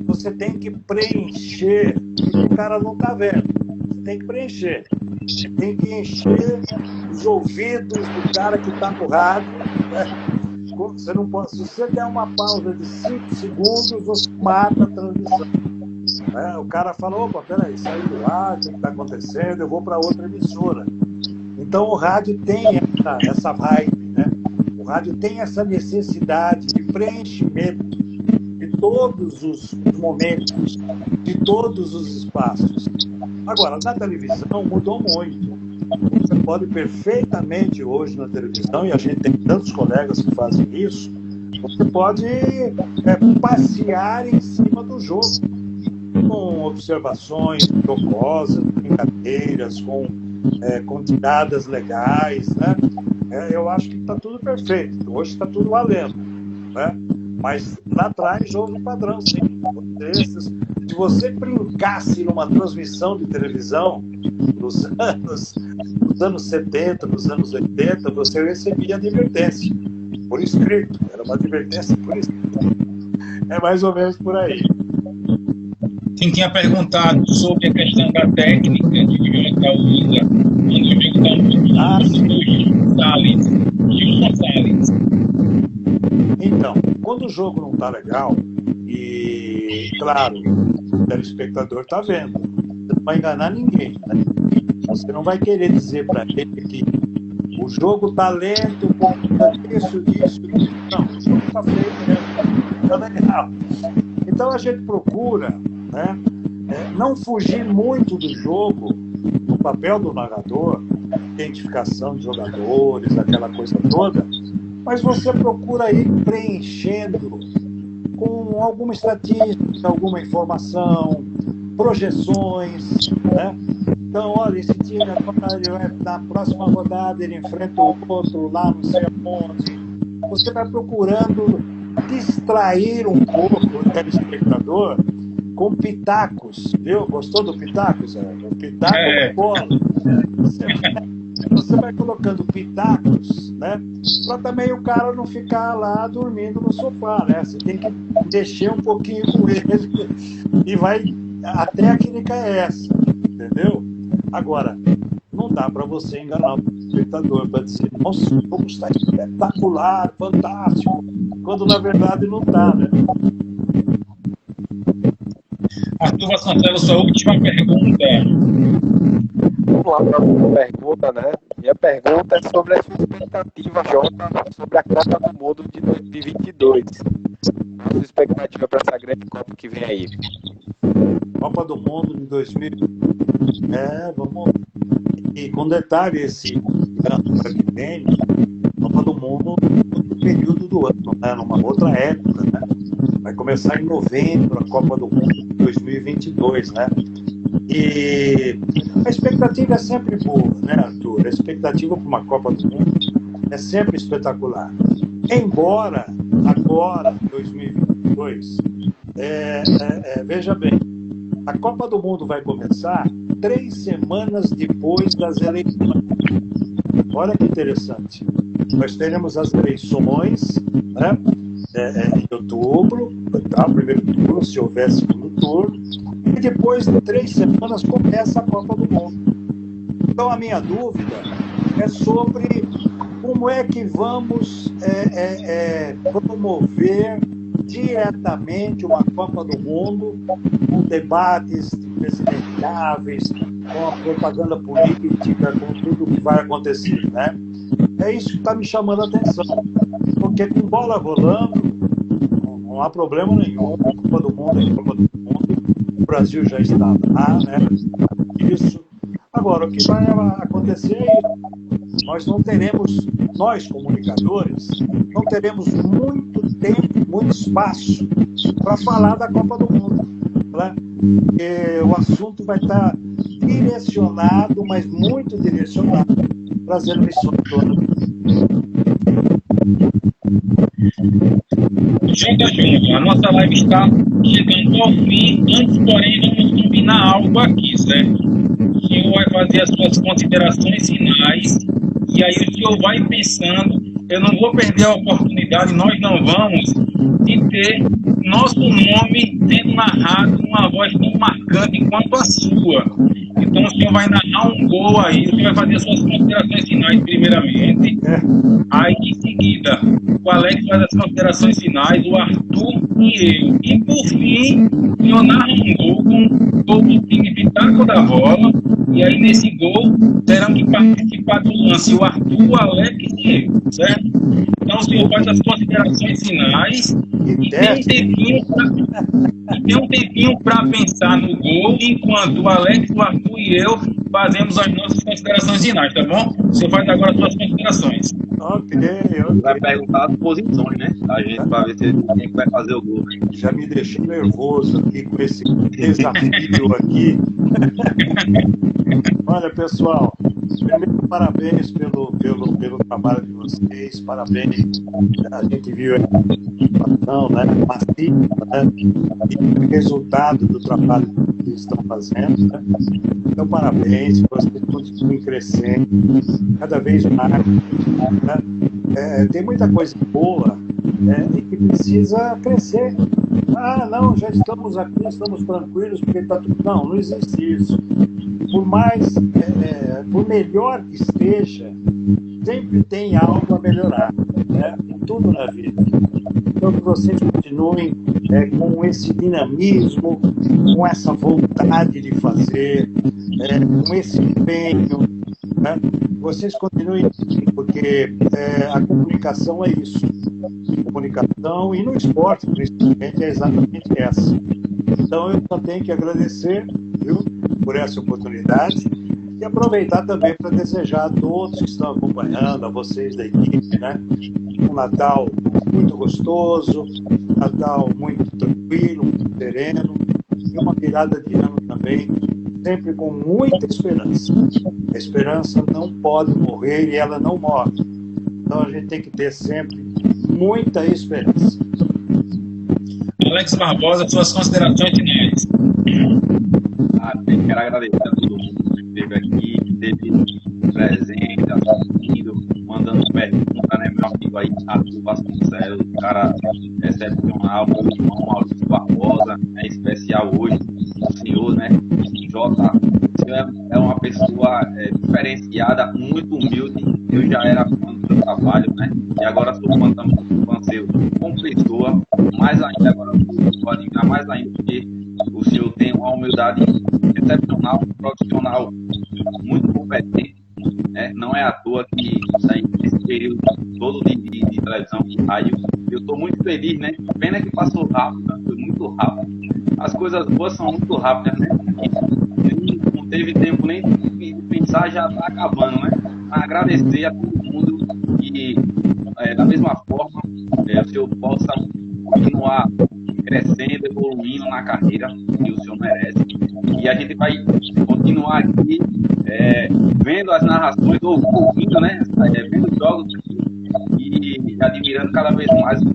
você tem que preencher o que o cara não está vendo. Você tem que preencher. Você tem que encher os ouvidos do cara que está no rádio, né? Você não pode, se você der uma pausa de 5 segundos, você mata a transmissão. Né? O cara fala, opa, peraí, saiu do rádio, o que está acontecendo? Eu vou para outra emissora. Então o rádio tem essa vibe, né? O rádio tem essa necessidade de preenchimento de todos os momentos, de todos os espaços. Agora, na televisão mudou muito. Você pode perfeitamente hoje na televisão, e a gente tem tantos colegas que fazem isso, você pode passear em cima do jogo, com observações jocosas, brincadeiras, com tiradas legais, né? Eu acho que está tudo perfeito. Hoje está tudo valendo, né? Mas lá atrás houve um padrão, sim. Se você brincasse numa transmissão de televisão nos anos 70, nos anos 80, você recebia advertência por escrito. Era uma advertência por escrito. É mais ou menos por aí. Quem tinha perguntado sobre a questão da técnica que o Jota usa quando o jogo está muito Gilson Salles. Então, quando o jogo não está legal, e claro, o telespectador está vendo, você não vai enganar ninguém, né? Você não vai querer dizer para ele que o jogo está lento, por conta disso. Não, o jogo está feio mesmo, está legal. Então a gente procura, né, não fugir muito do jogo, do papel do narrador, identificação de jogadores, aquela coisa toda, mas você procura ir preenchendo com alguma estatística, alguma informação, projeções, né? Então, olha, esse time na próxima rodada ele enfrenta o outro lá não sei aonde. Você vai procurando distrair um pouco o telespectador com pitacos, viu? Gostou do pitaco, Zé? O pitaco é bola. Você vai colocando pitacos, né? Para também o cara não ficar lá dormindo no sofá, né? Você tem que mexer um pouquinho com ele e vai. A técnica é essa, entendeu? Agora, não dá para você enganar o espectador para dizer, nossa, o jogo está espetacular, fantástico, quando na verdade não está, né? Arthur Vasconcelos, sua última pergunta. Vamos lá para a última pergunta, né? Minha pergunta é sobre a sua expectativa, Jota, sobre a Copa do Mundo de 2022. A sua expectativa para essa grande Copa que vem aí? Copa do Mundo de 2000. Vamos. E com detalhe, esse ano que vem, Copa do Mundo no período do ano, né? Numa outra época, né? Vai começar em novembro a Copa do Mundo de 2022, né? E a expectativa é sempre boa, né, Arthur? A expectativa para uma Copa do Mundo é sempre espetacular. Embora agora, 2022, veja bem, a Copa do Mundo vai começar 3 semanas depois das eleições. Olha que interessante. Nós teremos as eleições, né, em outubro, tá? Primeiro turno, se houver segundo turno, e depois de 3 semanas começa a Copa do Mundo. Então, a minha dúvida é sobre como é que vamos promover diretamente uma Copa do Mundo com debates presidenciáveis, com a propaganda política, com tudo que vai acontecer, né? É isso que está me chamando a atenção, porque com bola rolando não há problema nenhum. Copa do Mundo é Copa do Mundo, o Brasil já está lá, né? Isso. Agora, o que vai acontecer é nós não teremos, nós comunicadores, não teremos muito tempo, muito espaço para falar da Copa do Mundo, né? Porque o assunto vai estar direcionado, mas muito direcionado para as eleições do ano. Júnior, a nossa live está chegando ao fim. Antes, porém, vamos combinar algo aqui, certo? O senhor vai fazer as suas considerações finais e aí o senhor vai pensando. Eu não vou perder a oportunidade, nós não vamos, de ter nosso nome sendo narrado numa voz tão marcante quanto a sua. Então o senhor vai narrar um gol aí, o senhor vai fazer as suas considerações finais primeiramente, aí em seguida o Alex faz as considerações finais, o Arthur e eu. E por fim, o senhor narra um gol com o gol do time Pitaco da Bola, e aí nesse gol terão que participar do lance o Arthur, o Alex e eu, certo? Então o senhor faz as considerações finais e tem um tempinho para pensar no gol, enquanto o Alex, o Arthur e eu fazemos as nossas considerações finais, tá bom? O senhor faz agora as suas considerações. Ok. Vai perguntar as posições, né? A gente vai ver se quem vai fazer o gol. Né? Já me deixei nervoso aqui com esse desafio aqui. Olha, pessoal, primeiro, parabéns pelo trabalho de vocês, parabéns. A gente viu a participação, né, massiva, né, e o resultado do trabalho que eles estão fazendo, né? Então, parabéns, vocês continuem crescendo cada vez mais, né? Tem muita coisa boa, e que precisa crescer. Ah, não, já estamos aqui, estamos tranquilos, porque está tudo. Não existe isso. Por melhor que esteja, sempre tem algo a melhorar, né? Tudo na vida. Então, que vocês continuem com esse dinamismo, com essa vontade de fazer, com esse empenho, né? Vocês continuem, porque a comunicação é isso. Comunicação, e no esporte, principalmente, é exatamente essa. Então, eu só tenho que agradecer, viu, por essa oportunidade e aproveitar também para desejar a todos que estão acompanhando, a vocês da equipe, né, um Natal muito gostoso, um Natal muito tranquilo, muito sereno, e uma virada de ano também, sempre com muita esperança. A esperança não pode morrer e ela não morre. Então a gente tem que ter sempre muita esperança. Alex Barbosa, suas considerações finais. Quero agradecer a todo mundo que esteve aqui, que esteve presente, assistindo, mandando pergunta, né, meu amigo aí, Arthur Vasconcelos, um cara excepcional, meu irmão Maurício Barbosa, é especial hoje, o senhor, né, Jota, o senhor é uma pessoa diferenciada, muito humilde. Eu já era fã do seu trabalho, né, e agora sou fã seu como pessoa, mais ainda agora vou admirar mais ainda, porque o senhor tem uma humildade excepcional, um profissional muito competente, né? Não é à toa que nesse período todo de televisão, de rádio, eu estou muito feliz, né? Pena que passou rápido, foi muito rápido. As coisas boas são muito rápidas, né? Não teve tempo nem de pensar, já está acabando, né? Agradecer a todo mundo e, da mesma forma, o senhor possa continuar crescendo, evoluindo na carreira que o senhor merece. E a gente vai continuar aqui vendo as narrações, ou ouvindo, né? Vendo jogos aqui e admirando cada vez mais o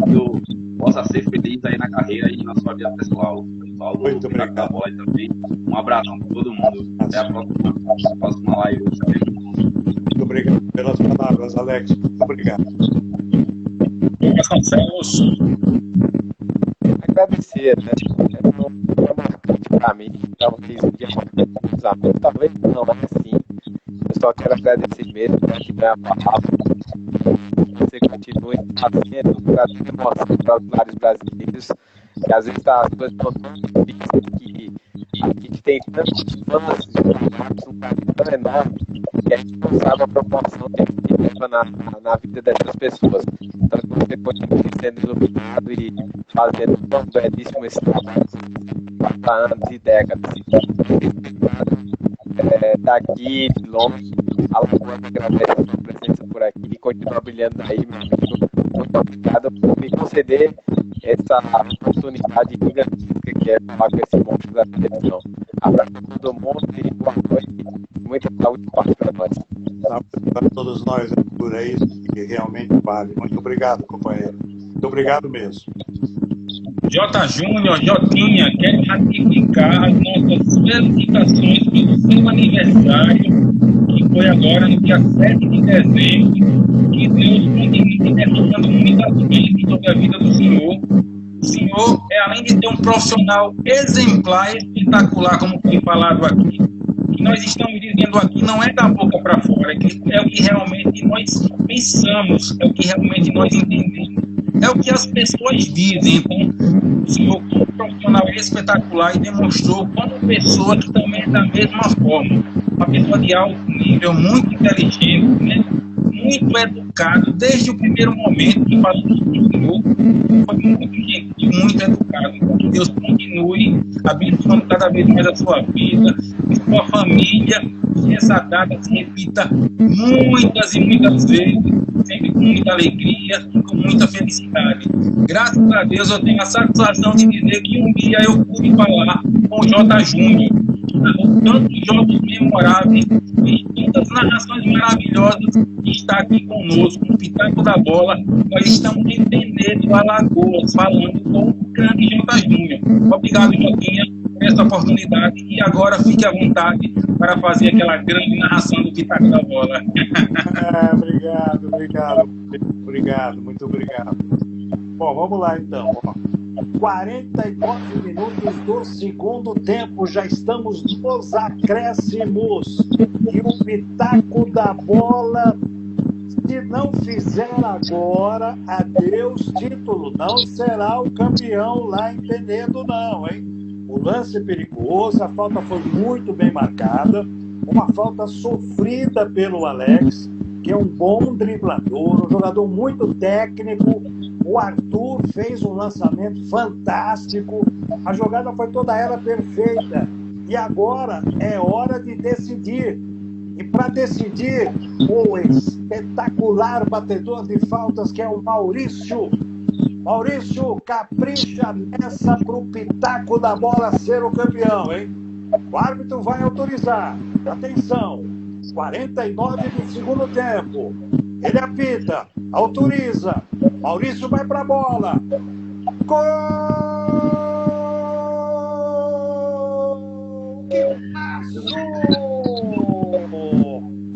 senhor possa ser feliz aí na carreira e na sua vida pessoal. Pessoal do Pitaco da Bola também. Um abraço para todo mundo. Até a próxima live. Muito obrigado. obrigado pelas palavras, Alex. Muito obrigado. Vasconcelos. Agradecer, né? É marcante para mim, talvez um dia dos amigos, talvez não, mas sim. Eu só quero agradecer mesmo, né, que dá a palavra. Você continue fazendo, trazendo emoção para os lares brasileiros, que às vezes as coisas estão tão difíceis que a gente tem tantos fãs, um carinho tão enorme, que a gente não sabe a proporção que leva na vida dessas pessoas. Então, que você continue sendo iluminado e fazendo tão belíssimo esse trabalho há anos e décadas. Daqui, de longe, a Lagoa agradece a sua presença por aqui e continua brilhando aí, meu amigo. Muito obrigado por me conceder essa oportunidade gigantesca que é falar com esse monstro da televisão. Abraço a todo mundo e boa noite. Muita saúde e paz para nós. Para todos nós, Arthur, é isso que realmente vale. Muito obrigado, companheiro. Muito obrigado mesmo. J. Júnior, Jotinha, quero ratificar as nossas felicitações pelo seu aniversário, que foi agora no dia 7 de dezembro. Que Deus continue derramando muitas bênçãos sobre a vida do senhor. O senhor, além de ter um profissional exemplar, espetacular, como foi falado aqui, que nós estamos dizendo aqui não é da boca para fora, é o que realmente nós pensamos, é o que realmente nós entendemos. É o que as pessoas dizem. Então, o senhor, como profissional espetacular, e demonstrou como pessoa que também é da mesma forma. Uma pessoa de alto nível, muito inteligente, né? Muito educado, desde o primeiro momento que falou com o senhor, foi muito gentil, muito educado. Então, que Deus continue abençoando cada vez mais a sua vida, a sua família, que essa data se repita muitas e muitas vezes, sempre com muita alegria e com muita felicidade. Graças a Deus eu tenho a satisfação de dizer que um dia eu pude falar com o J. Júnior, que narrou tantos jogos memoráveis e tantas narrações maravilhosas, que está aqui conosco no Pitaco da Bola. Nós estamos em Penedo, Alagoas, falando com o grande J. Júnior. Obrigado, Jotinha, por essa oportunidade, e agora fique à vontade para fazer aquela grande narração do Pitaco da Bola. Obrigado, muito obrigado. Bom, vamos lá então. 49 minutos do segundo tempo, já estamos nos acréscimos. E o Pitaco da Bola, se não fizer agora, adeus título, não será o campeão lá em Penedo não, hein? O lance perigoso, a falta foi muito bem marcada, uma falta sofrida pelo Alex, que é um bom driblador, um jogador muito técnico. O Arthur fez um lançamento fantástico, a jogada foi toda ela perfeita. E agora é hora de decidir. E para decidir, o espetacular batedor de faltas, que é o Maurício. Maurício, capricha nessa para o Pitaco da Bola ser o campeão, hein? O árbitro vai autorizar. Atenção, 49 do segundo tempo. Ele apita, autoriza. Maurício vai para a bola. Gol!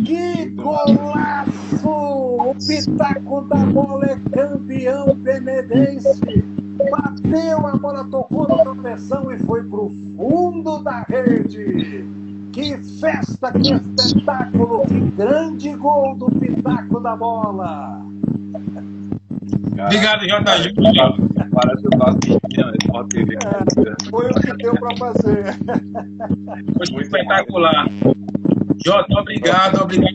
Que golaço! O Pitaco da Bola é campeão penedense. Bateu, a bola tocou no travessão e foi para o fundo da rede. Que festa, que espetáculo, que grande gol do Pitaco da Bola. Obrigado, J. Júnior. Parece que eu estou assistindo a TV. Foi o que deu para fazer. Foi espetacular. Jota, obrigado meu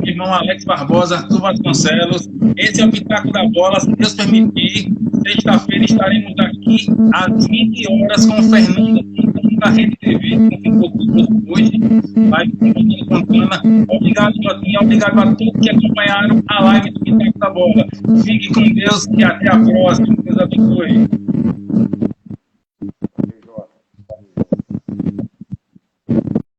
irmão Alex Barbosa, Arthur Vasconcelos. Esse é o Pitaco da Bola, se Deus permitir. Sexta-feira estaremos aqui às 20 horas com o Fernando da Rede TV, que ficou conosco hoje. Vai com Fontana. Obrigado, Jotinha. Obrigado a todos que acompanharam a live do Pitaco da Bola. Fique com Deus e até a próxima. Deus abençoe.